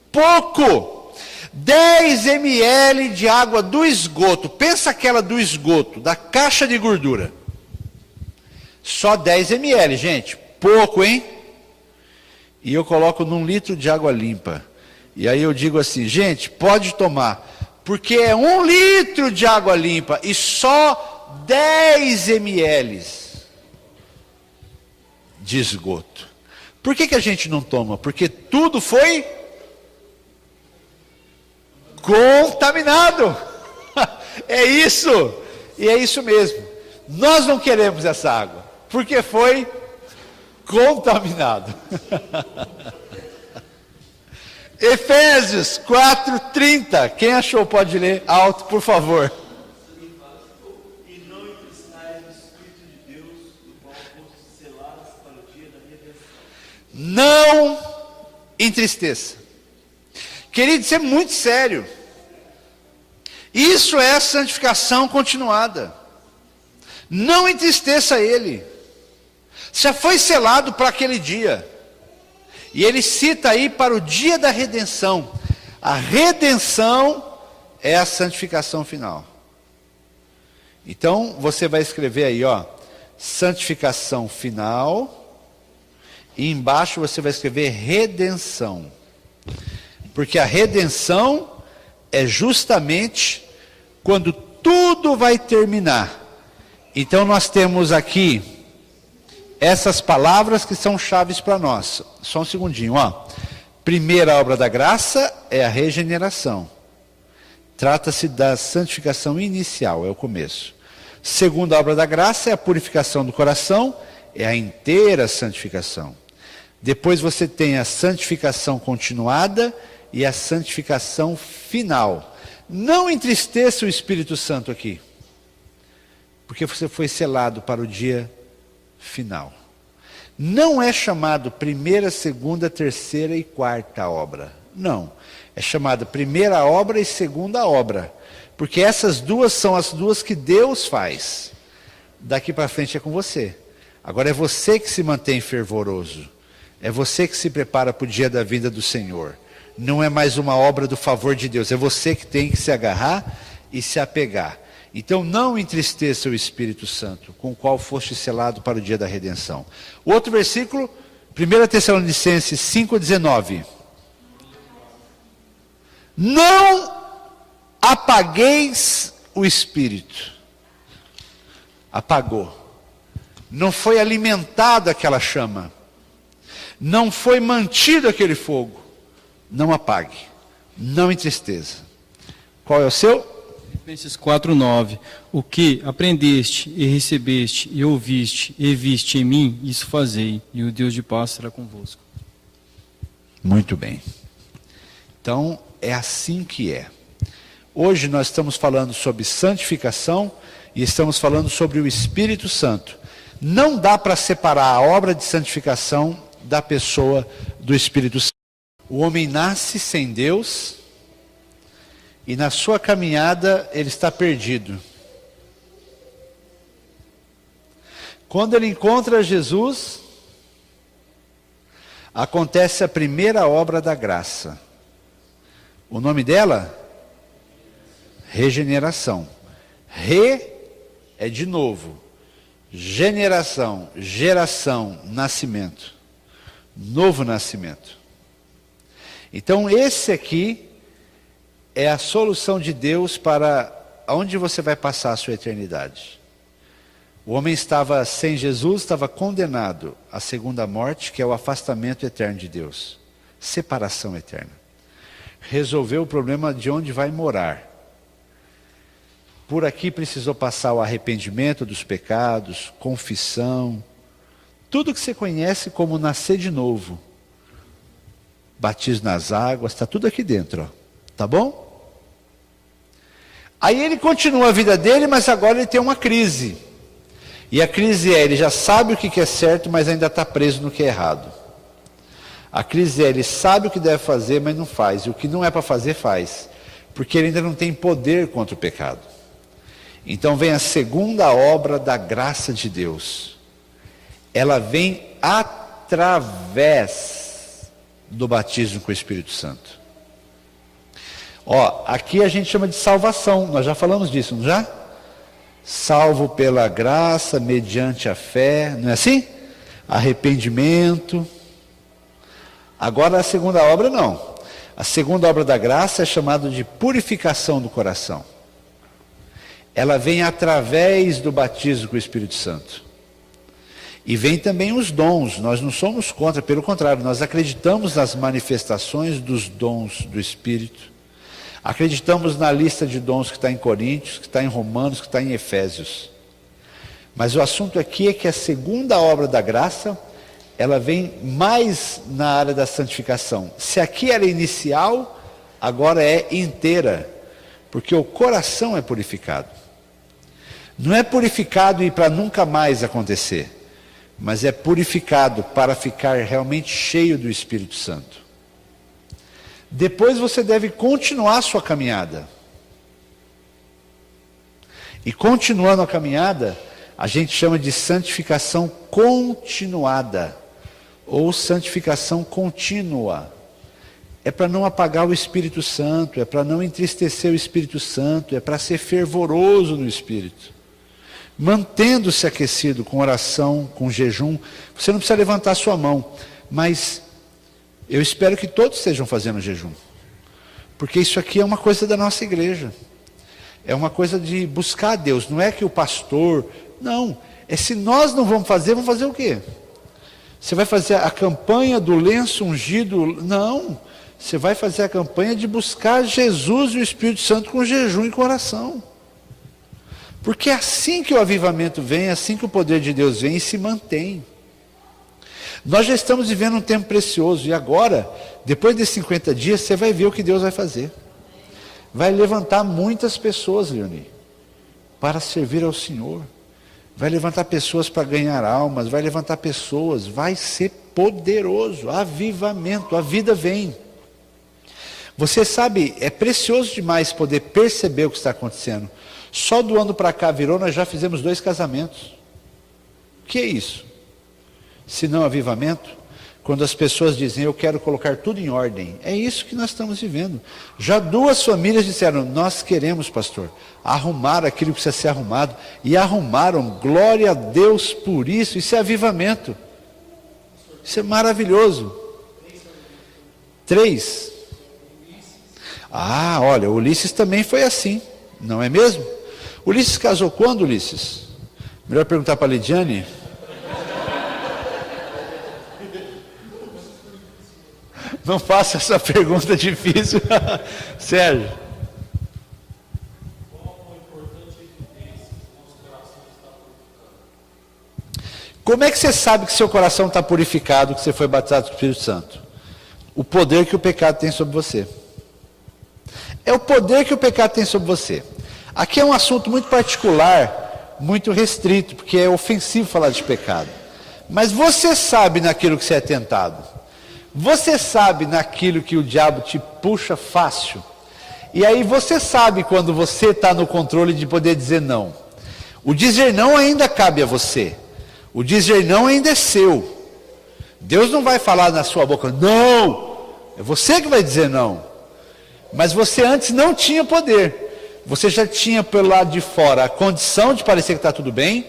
Pouco! 10 ml de água do esgoto. Pensa aquela do esgoto, da caixa de gordura. Só 10 ml, gente. Pouco, hein? E eu coloco num litro de água limpa. E aí eu digo assim, gente, pode tomar. Porque é 1 litro de água limpa e só 10 ml de esgoto. Por que a gente não toma? Porque tudo foi contaminado. É isso. E é isso mesmo. Nós não queremos essa água, porque foi contaminado. Efésios 4:30. Quem achou pode ler alto, por favor. E não entristeçais o Espírito de Deus, do qual fostes selados para o dia da redenção. Não entristeça. Querido, isso é muito sério. Isso é santificação continuada. Não entristeça ele. Já foi selado para aquele dia. E ele cita aí para o dia da redenção. A redenção é a santificação final. Então, você vai escrever aí, santificação final, e embaixo você vai escrever redenção. Porque a redenção é justamente quando tudo vai terminar. Então nós temos aqui essas palavras que são chaves para nós. Só um segundinho, ó. Primeira obra da graça é a regeneração. Trata-se da santificação inicial, é o começo. Segunda obra da graça é a purificação do coração, é a inteira santificação. Depois você tem a santificação continuada e a santificação final. Não entristeça o Espírito Santo aqui, porque você foi selado para o dia final. Não é chamado primeira, segunda, terceira e quarta obra. Não. É chamado primeira obra e segunda obra. Porque essas duas são as duas que Deus faz. Daqui para frente é com você. Agora é você que se mantém fervoroso. É você que se prepara para o dia da vinda do Senhor. Não é mais uma obra do favor de Deus. É você que tem que se agarrar e se apegar. Então não entristeça o Espírito Santo, com o qual foste selado para o dia da redenção. Outro versículo, 1 Tessalonicenses 5,19. Não apagueis o Espírito. Apagou. Não foi alimentado aquela chama. Não foi mantido aquele fogo. Não apague. Não entristeça. Qual é o seu? Filipenses 4:9. O que aprendeste e recebeste e ouviste e viste em mim, isso fazei, e o Deus de paz será convosco. Muito bem. Então, é assim que é. Hoje nós estamos falando sobre santificação e estamos falando sobre o Espírito Santo. Não dá para separar a obra de santificação da pessoa do Espírito Santo. O homem nasce sem Deus e na sua caminhada ele está perdido. Quando ele encontra Jesus, acontece a primeira obra da graça. O nome dela? Regeneração. Re é de novo. Generação, geração, nascimento. Novo nascimento. Então esse aqui é a solução de Deus para onde você vai passar a sua eternidade. O homem estava sem Jesus, estava condenado à segunda morte, que é o afastamento eterno de Deus. Separação eterna. Resolveu o problema de onde vai morar. Por aqui precisou passar o arrependimento dos pecados, confissão, tudo que você conhece como nascer de novo. Batismo nas águas, está tudo aqui dentro, ó. Tá bom? Aí ele continua a vida dele, mas agora ele tem uma crise. E a crise é, ele já sabe o que é certo, mas ainda está preso no que é errado. A crise é, ele sabe o que deve fazer, mas não faz. E o que não é para fazer, faz. Porque ele ainda não tem poder contra o pecado. Então vem a segunda obra da graça de Deus. Ela vem através do batismo com o Espírito Santo. Ó, aqui a gente chama de salvação. Nós já falamos disso, não já? Salvo pela graça, mediante a fé, não é assim? Arrependimento. Agora a segunda obra não. A segunda obra da graça é chamada de purificação do coração. Ela vem através do batismo com o Espírito Santo. E vem também os dons. Nós não somos contra, pelo contrário, nós acreditamos nas manifestações dos dons do Espírito. Acreditamos na lista de dons que está em Coríntios, que está em Romanos, que está em Efésios. Mas o assunto aqui é que a segunda obra da graça, ela vem mais na área da santificação. Se aqui era inicial, agora é inteira, porque o coração é purificado. Não é purificado e para nunca mais acontecer, mas é purificado para ficar realmente cheio do Espírito Santo. Depois você deve continuar a sua caminhada. E continuando a caminhada, a gente chama de santificação continuada, ou santificação contínua. É para não apagar o Espírito Santo, é para não entristecer o Espírito Santo, é para ser fervoroso no Espírito. mantendo-se aquecido com oração, com jejum. Você não precisa levantar a sua mão, mas eu espero que todos estejam fazendo jejum, porque isso aqui é uma coisa da nossa igreja, é uma coisa de buscar a Deus. Não é que o pastor, não, é se nós não vamos fazer o quê? Você vai fazer a campanha do lenço ungido? Não, você vai fazer a campanha de buscar Jesus e o Espírito Santo com jejum e com oração. Porque é assim que o avivamento vem, é assim que o poder de Deus vem e se mantém. Nós já estamos vivendo um tempo precioso, e agora, depois desses 50 dias, você vai ver o que Deus vai fazer. Vai levantar muitas pessoas, Leoni, para servir ao Senhor. Vai levantar pessoas para ganhar almas, vai levantar pessoas, vai ser poderoso, avivamento, a vida vem. Você sabe, é precioso demais poder perceber o que está acontecendo. Só do ano para cá virou, nós já fizemos 2 casamentos. O que é isso? Se não avivamento? Quando as pessoas dizem, eu quero colocar tudo em ordem. É isso que nós estamos vivendo. Já 2 famílias disseram, nós queremos, pastor, arrumar aquilo que precisa ser arrumado. E arrumaram, glória a Deus por isso. Isso é avivamento. Isso é maravilhoso. 3. Ah, olha, Ulisses também foi assim, não é mesmo? Ulisses casou quando, Ulisses? Melhor perguntar para a Lidiane. Não faça essa pergunta difícil. Sérgio. Como é que você sabe que seu coração está purificado, que você foi batizado com o Espírito Santo? O poder que o pecado tem sobre você. É o poder que o pecado tem sobre você. Aqui é um assunto muito particular, muito restrito, porque é ofensivo falar de pecado. Mas você sabe naquilo que você é tentado. Você sabe naquilo que o diabo te puxa fácil. E aí você sabe quando você está no controle de poder dizer não. O dizer não ainda cabe a você. O dizer não ainda é seu. Deus não vai falar na sua boca, não. É você que vai dizer não. Mas você antes não tinha poder. Você já tinha pelo lado de fora a condição de parecer que está tudo bem,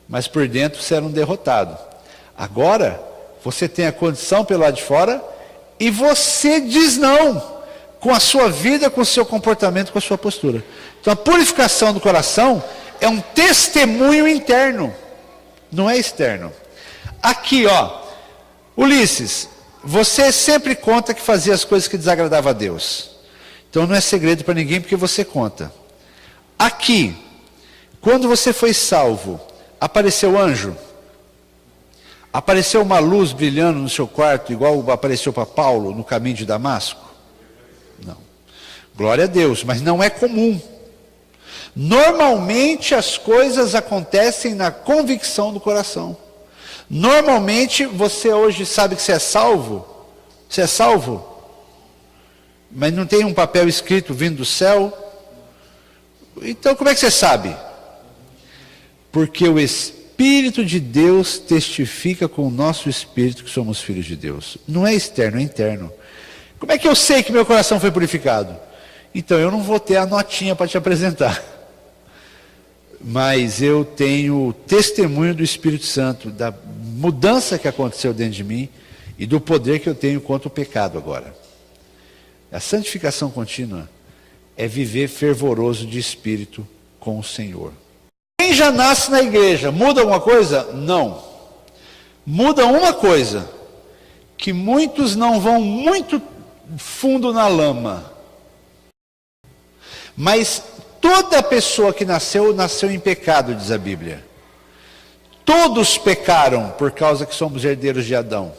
mas por dentro você era um derrotado. Agora, você tem a condição pelo lado de fora e você diz não, com a sua vida, com o seu comportamento, com a sua postura. Então a purificação do coração é um testemunho interno, não é externo. Aqui, ó, Ulisses, você sempre conta que fazia as coisas que desagradavam a Deus. Então não é segredo para ninguém porque você conta. Aqui, quando você foi salvo, apareceu anjo? Apareceu uma luz brilhando no seu quarto, igual apareceu para Paulo no caminho de Damasco? Não. Glória a Deus, mas não é comum. Normalmente as coisas acontecem na convicção do coração. Normalmente você hoje sabe que você é salvo. Você é salvo? Mas não tem um papel escrito vindo do céu. Então como é que você sabe? Porque o Espírito de Deus testifica com o nosso espírito que somos filhos de Deus. Não é externo, é interno. Como é que eu sei que meu coração foi purificado? Então eu não vou ter a notinha para te apresentar. Mas eu tenho testemunho do Espírito Santo, da mudança que aconteceu dentro de mim e do poder que eu tenho contra o pecado agora. A santificação contínua é viver fervoroso de espírito com o Senhor. Quem já nasce na igreja, muda alguma coisa? Não. Muda uma coisa, que muitos não vão muito fundo na lama. Mas toda pessoa que nasceu, nasceu em pecado, diz a Bíblia. Todos pecaram por causa que somos herdeiros de Adão.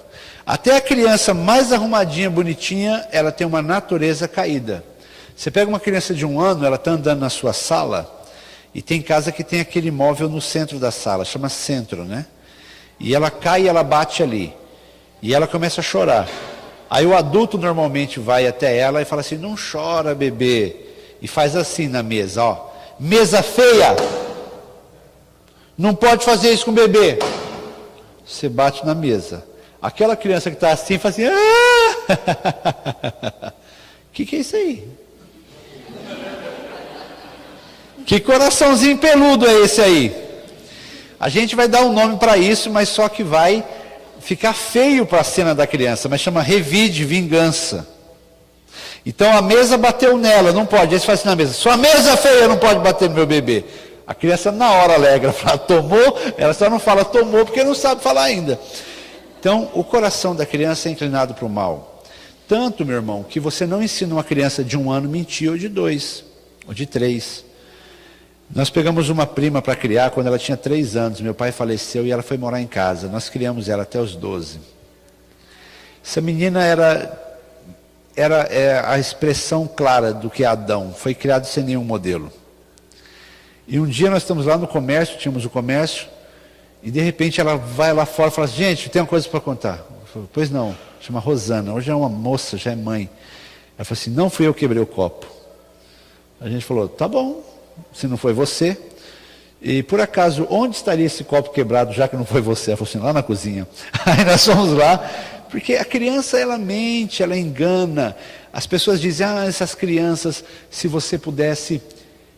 Até a criança mais arrumadinha, bonitinha, ela tem uma natureza caída. Você pega uma criança de 1 ano, ela está andando na sua sala, e tem casa que tem aquele móvel no centro da sala, chama centro, né? E ela cai e ela bate ali. E ela começa a chorar. Aí o adulto normalmente vai até ela e fala assim, não chora, bebê. E faz assim na mesa, ó. Mesa feia. Não pode fazer isso com o bebê. Você bate na mesa. Aquela criança que está assim, faz assim, que é isso aí? Que coraçãozinho peludo é esse aí? A gente vai dar um nome para isso, mas só que vai ficar feio para a cena da criança, mas chama revide, vingança. Então a mesa bateu nela, não pode. Aí você fala assim na mesa: sua mesa feia não pode bater no meu bebê. A criança na hora alegra, fala tomou, ela só não fala tomou porque não sabe falar ainda. Então o coração da criança é inclinado para o mal. Tanto, meu irmão, que você não ensina uma criança de 1 ano a mentir, ou de 2, ou de 3. Nós pegamos uma prima para criar quando ela tinha 3 anos. Meu pai faleceu e ela foi morar em casa. Nós criamos ela até os 12. Essa menina era a expressão clara do que é Adão. Foi criado sem nenhum modelo. E um dia nós estamos lá no comércio, tínhamos o comércio, e de repente ela vai lá fora e fala assim: gente, tem uma coisa para contar. Eu falo: pois não. Chama Rosana, hoje é uma moça, já é mãe. Ela falou assim: não fui eu que quebrei o copo. A gente falou: tá bom, se não foi você. E por acaso, onde estaria esse copo quebrado, já que não foi você? Ela falou assim: lá na cozinha. Aí nós fomos lá, porque a criança, ela mente, ela engana. As pessoas dizem: ah, essas crianças, se você pudesse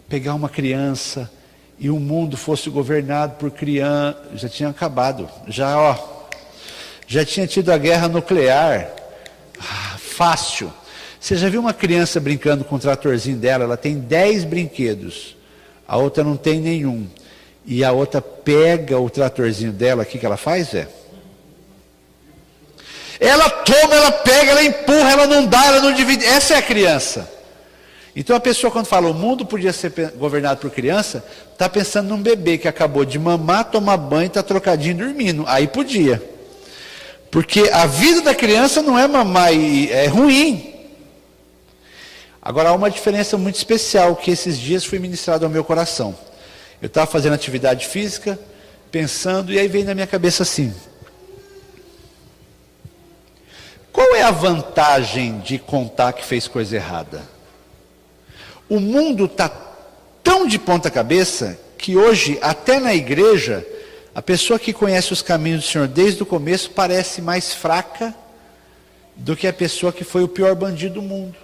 pegar uma criança e o mundo fosse governado por criança, já tinha acabado, já tinha tido a guerra nuclear. Fácil. Você já viu uma criança brincando com o tratorzinho dela? Ela tem 10 brinquedos, a outra não tem nenhum, e a outra pega o tratorzinho dela, o que ela faz? Ela toma, ela pega, ela empurra, ela não dá, ela não divide. Essa é a criança. Então a pessoa, quando fala o mundo podia ser governado por criança, está pensando num bebê que acabou de mamar, tomar banho, está trocadinho dormindo. Aí podia. Porque a vida da criança não é mamar, é ruim. Agora há uma diferença muito especial que esses dias foi ministrado ao meu coração. Eu estava fazendo atividade física, pensando, e aí veio na minha cabeça assim: qual é a vantagem de contar que fez coisa errada? O mundo está tão de ponta cabeça que hoje, até na igreja, a pessoa que conhece os caminhos do Senhor desde o começo parece mais fraca do que a pessoa que foi o pior bandido do mundo.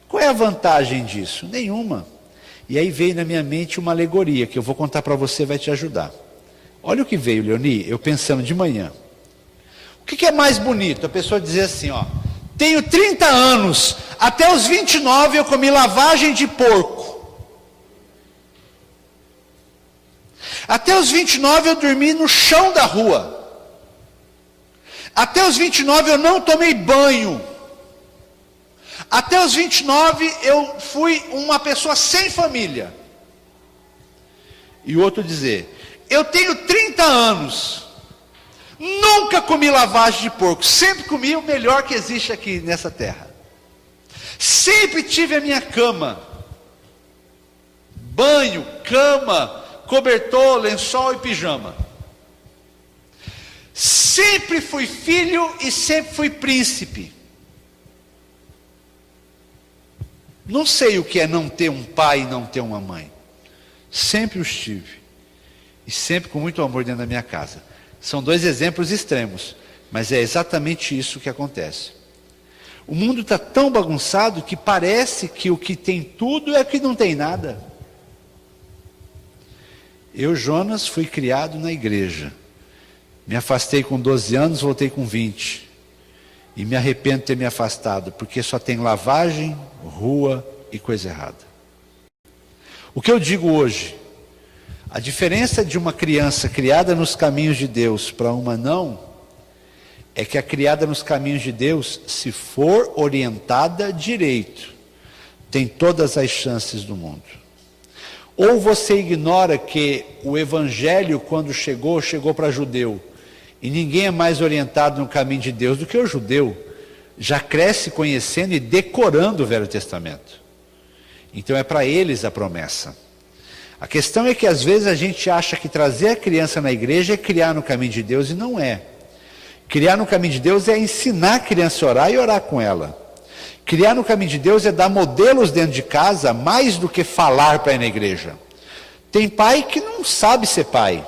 Qual é a vantagem disso? Nenhuma. E aí veio na minha mente uma alegoria que eu vou contar para você, vai te ajudar. Olha o que veio, Leoni, eu pensando de manhã. O que é mais bonito? A pessoa dizer assim, ó: tenho 30 anos, até os 29 eu comi lavagem de porco. Até os 29 eu dormi no chão da rua. Até os 29 eu não tomei banho. Até os 29 eu fui uma pessoa sem família. E o outro dizer: eu tenho 30 anos, nunca comi lavagem de porco, sempre comi o melhor que existe aqui nessa terra. Sempre tive a minha cama, banho, cama, cobertor, lençol e pijama. Sempre fui filho e sempre fui príncipe. Não sei o que é não ter um pai e não ter uma mãe. Sempre os tive. E sempre com muito amor dentro da minha casa. São 2 exemplos extremos, mas é exatamente isso que acontece. O mundo está tão bagunçado que parece que o que tem tudo é o que não tem nada. Eu, Jonas, fui criado na igreja. Me afastei com 12 anos, voltei com 20. E me arrependo de ter me afastado, porque só tem lavagem, rua e coisa errada. O que eu digo hoje? A diferença de uma criança criada nos caminhos de Deus para uma não, é que a criada nos caminhos de Deus, se for orientada direito, tem todas as chances do mundo. Ou você ignora que o evangelho, quando chegou para judeu, e ninguém é mais orientado no caminho de Deus do que o judeu, já cresce conhecendo e decorando o Velho Testamento. Então é para eles a promessa. A questão é que às vezes a gente acha que trazer a criança na igreja é criar no caminho de Deus, e não é. Criar no caminho de Deus é ensinar a criança a orar e orar com ela. Criar no caminho de Deus é dar modelos dentro de casa, mais do que falar para ir na igreja. Tem pai que não sabe ser pai.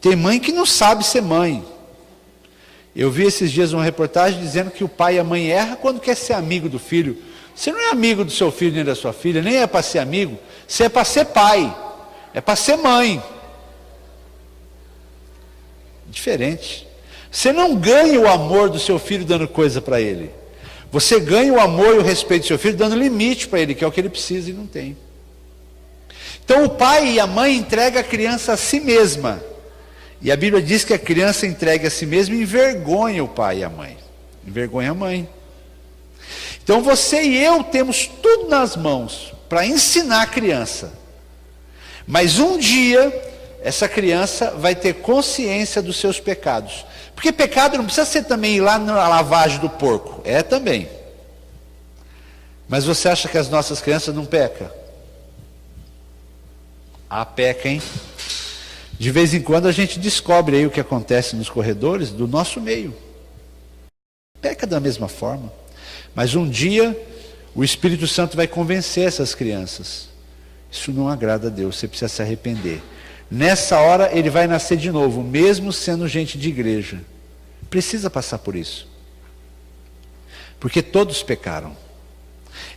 Tem mãe que não sabe ser mãe. Eu vi esses dias uma reportagem dizendo que o pai e a mãe erram quando quer ser amigo do filho. Você não é amigo do seu filho nem da sua filha, nem é para ser amigo, você é para ser pai, é para ser mãe. Diferente. Você não ganha o amor do seu filho dando coisa para ele. Você ganha o amor e o respeito do seu filho dando limite para ele, que é o que ele precisa e não tem. Então o pai e a mãe entregam a criança a si mesma. E a Bíblia diz que a criança entregue a si mesma e envergonha o pai e a mãe. Envergonha a mãe. Então você e eu temos tudo nas mãos para ensinar a criança. Mas um dia, essa criança vai ter consciência dos seus pecados. Porque pecado não precisa ser também ir lá na lavagem do porco. É também. Mas você acha que as nossas crianças não pecam? Ah, peca, hein? De vez em quando a gente descobre aí o que acontece nos corredores do nosso meio. Peca da mesma forma. Mas um dia o Espírito Santo vai convencer essas crianças. Isso não agrada a Deus, você precisa se arrepender. Nessa hora ele vai nascer de novo, mesmo sendo gente de igreja. Precisa passar por isso. Porque todos pecaram.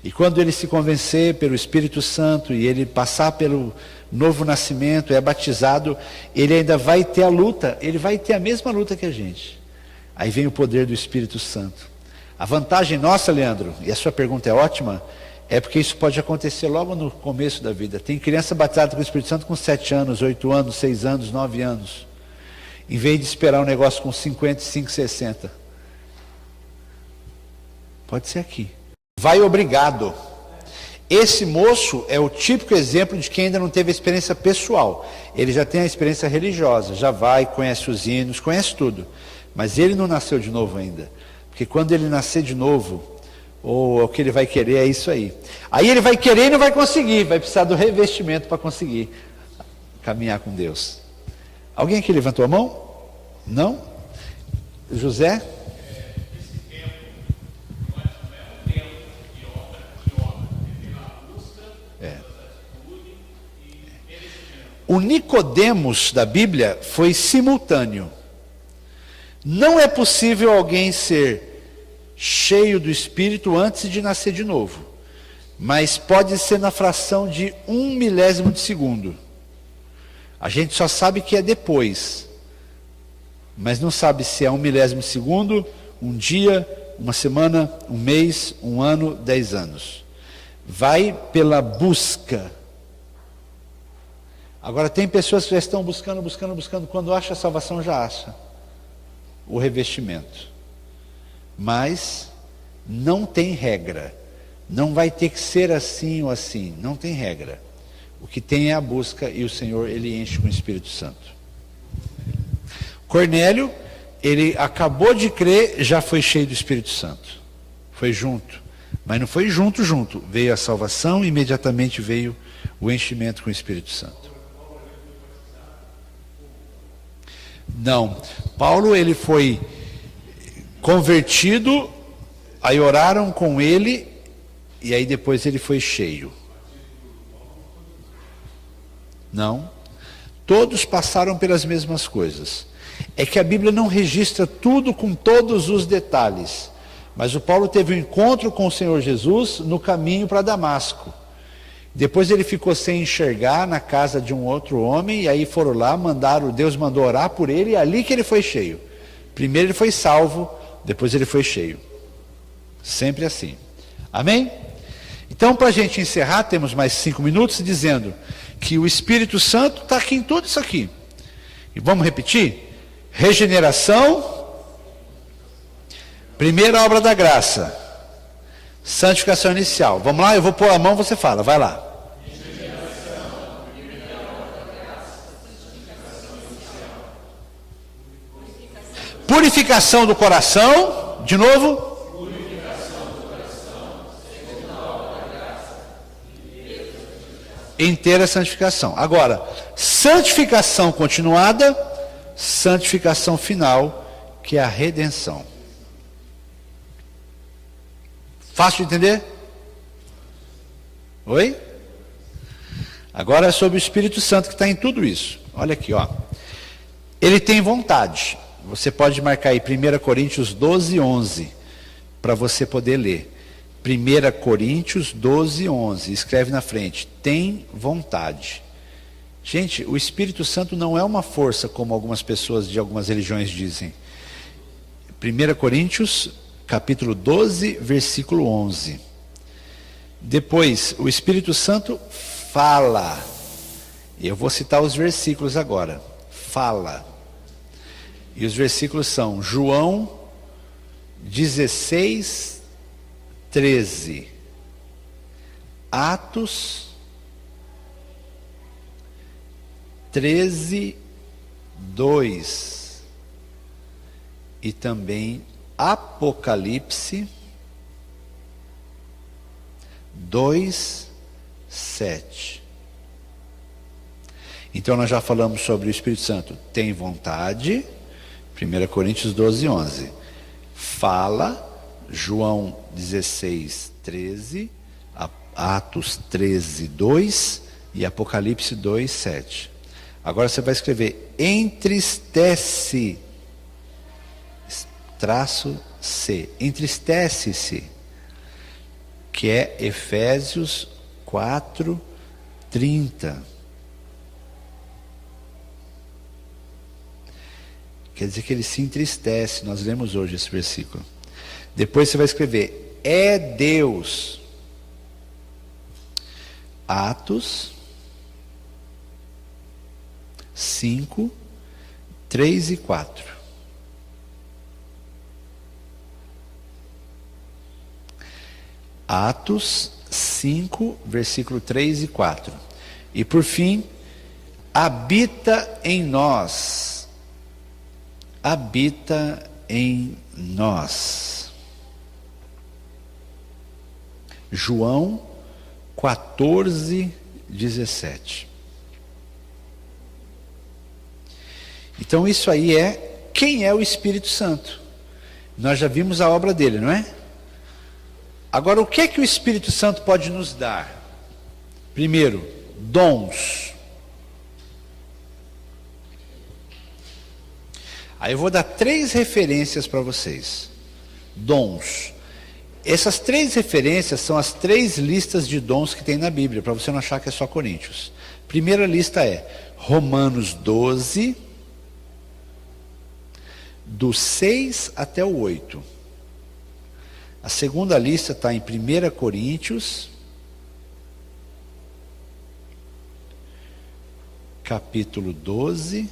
E quando ele se convencer pelo Espírito Santo e ele passar pelo novo nascimento, é batizado, ele ainda vai ter a luta, ele vai ter a mesma luta que a gente. Aí vem o poder do Espírito Santo. A vantagem nossa, Leandro, e a sua pergunta é ótima, é porque isso pode acontecer logo no começo da vida. Tem criança batizada com o Espírito Santo com 7 anos, 8 anos, 6 anos, 9 anos. Em vez de esperar um negócio com 55, 60. Pode ser aqui. Vai obrigado. Esse moço é o típico exemplo de quem ainda não teve a experiência pessoal. Ele já tem a experiência religiosa, já vai, conhece os hinos, conhece tudo. Mas ele não nasceu de novo ainda. Porque quando ele nascer de novo, ou o que ele vai querer é isso aí. Aí ele vai querer e não vai conseguir, vai precisar do revestimento para conseguir caminhar com Deus. Alguém aqui levantou a mão? Não? José? O Nicodemos da Bíblia foi simultâneo. Não é possível alguém ser cheio do Espírito antes de nascer de novo. Mas pode ser na fração de 1 milésimo de segundo. A gente só sabe que é depois. Mas não sabe se é 1 milésimo de segundo, um dia, uma semana, um mês, um ano, 10 anos. Vai pela busca. Agora tem pessoas que já estão buscando, quando acha a salvação já acha o revestimento. Mas não tem regra. Não vai ter que ser assim ou assim, não tem regra. O que tem é a busca e o Senhor ele enche com o Espírito Santo. Cornélio, ele acabou de crer, já foi cheio do Espírito Santo. Foi junto, mas não foi junto. Veio a salvação e imediatamente veio o enchimento com o Espírito Santo. Não, Paulo ele foi convertido, aí oraram com ele e aí depois ele foi cheio. Não, todos passaram pelas mesmas coisas. É que a Bíblia não registra tudo com todos os detalhes. Mas o Paulo teve um encontro com o Senhor Jesus no caminho para Damasco. Depois ele ficou sem enxergar na casa de um outro homem, e aí foram lá, Deus mandou orar por ele, e é ali que ele foi cheio. Primeiro ele foi salvo, depois ele foi cheio. Sempre assim. Amém? Então, para a gente encerrar, temos mais 5 minutos, dizendo que o Espírito Santo está aqui em tudo isso aqui. E vamos repetir? Regeneração, primeira obra da graça, santificação inicial. Vamos lá, eu vou pôr a mão, você fala, vai lá. Purificação do coração, de novo. Purificação do coração, segunda obra da graça. Inteira santificação. Agora, santificação continuada, santificação final, que é a redenção. Fácil de entender? Oi? Agora é sobre o Espírito Santo que está em tudo isso. Olha aqui, ó. Ele tem vontade. Você pode marcar aí 1 Coríntios 12, 11, para você poder ler. 1 Coríntios 12, 11. Escreve na frente: tem vontade. Gente, o Espírito Santo não é uma força, como algumas pessoas de algumas religiões dizem. 1 Coríntios, capítulo 12, versículo 11. Depois, o Espírito Santo fala. Eu vou citar os versículos agora. Fala. E os versículos são João 16, 13. Atos 13, 2. E também Apocalipse 2, 7. Então nós já falamos sobre o Espírito Santo. Tem vontade, 1 Coríntios 12, 11. Fala, João 16, 13. Atos 13, 2. E Apocalipse 2, 7. Agora você vai escrever: entristece, traço C, entristece-se, que é Efésios 4, 30. Quer dizer que ele se entristece. Nós lemos hoje esse versículo. Depois você vai escrever: é Deus. Atos 5, 3 e 4. Atos 5, versículo 3 e 4. E por fim, habita em nós. Habita em nós. João 14, 17. Então isso aí é quem é o Espírito Santo. Nós já vimos a obra dele, não é? Agora, o que é que o Espírito Santo pode nos dar? Primeiro, dons. Aí eu vou dar 3 referências para vocês. Dons. Essas 3 referências são as 3 listas de dons que tem na Bíblia, para você não achar que é só Coríntios. Primeira lista é Romanos 12, do 6 até o 8. A segunda lista está em 1 Coríntios, capítulo 12,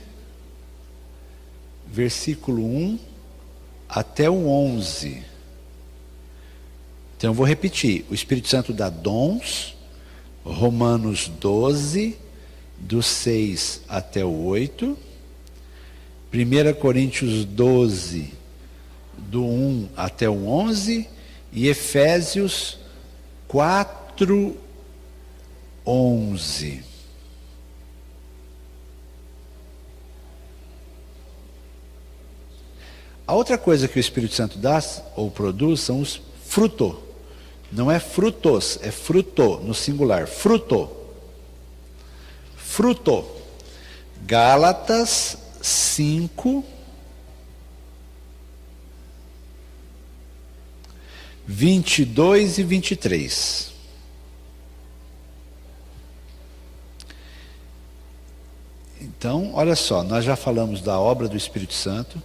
versículo 1 até o 11. Então eu vou repetir: o Espírito Santo dá dons, Romanos 12, do 6 até o 8, 1 Coríntios 12, do 1 até o 11, e Efésios 4, 11. A outra coisa que o Espírito Santo dá ou produz são os fruto. Não é frutos, é fruto no singular. Fruto. Fruto. Gálatas 5, 22 e 23. Então, olha só, nós já falamos da obra do Espírito Santo,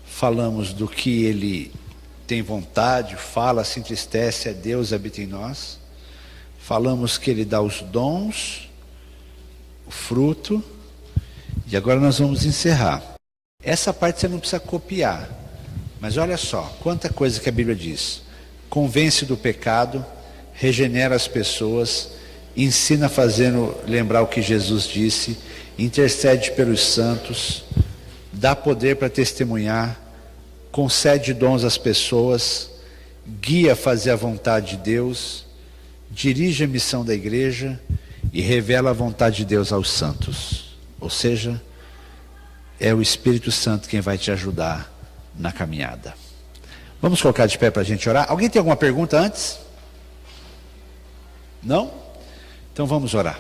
falamos do que ele tem vontade, fala, se entristece, é Deus, habita em nós. Falamos que ele dá os dons, o fruto, e agora nós vamos encerrar. Essa parte você não precisa copiar, mas olha só, quanta coisa que a Bíblia diz. Convence do pecado, regenera as pessoas, ensina fazendo lembrar o que Jesus disse, intercede pelos santos, dá poder para testemunhar, concede dons às pessoas, guia a fazer a vontade de Deus, dirige a missão da igreja e revela a vontade de Deus aos santos. Ou seja, é o Espírito Santo quem vai te ajudar na caminhada. Vamos colocar de pé para a gente orar. Alguém tem alguma pergunta antes? Não? Então vamos orar.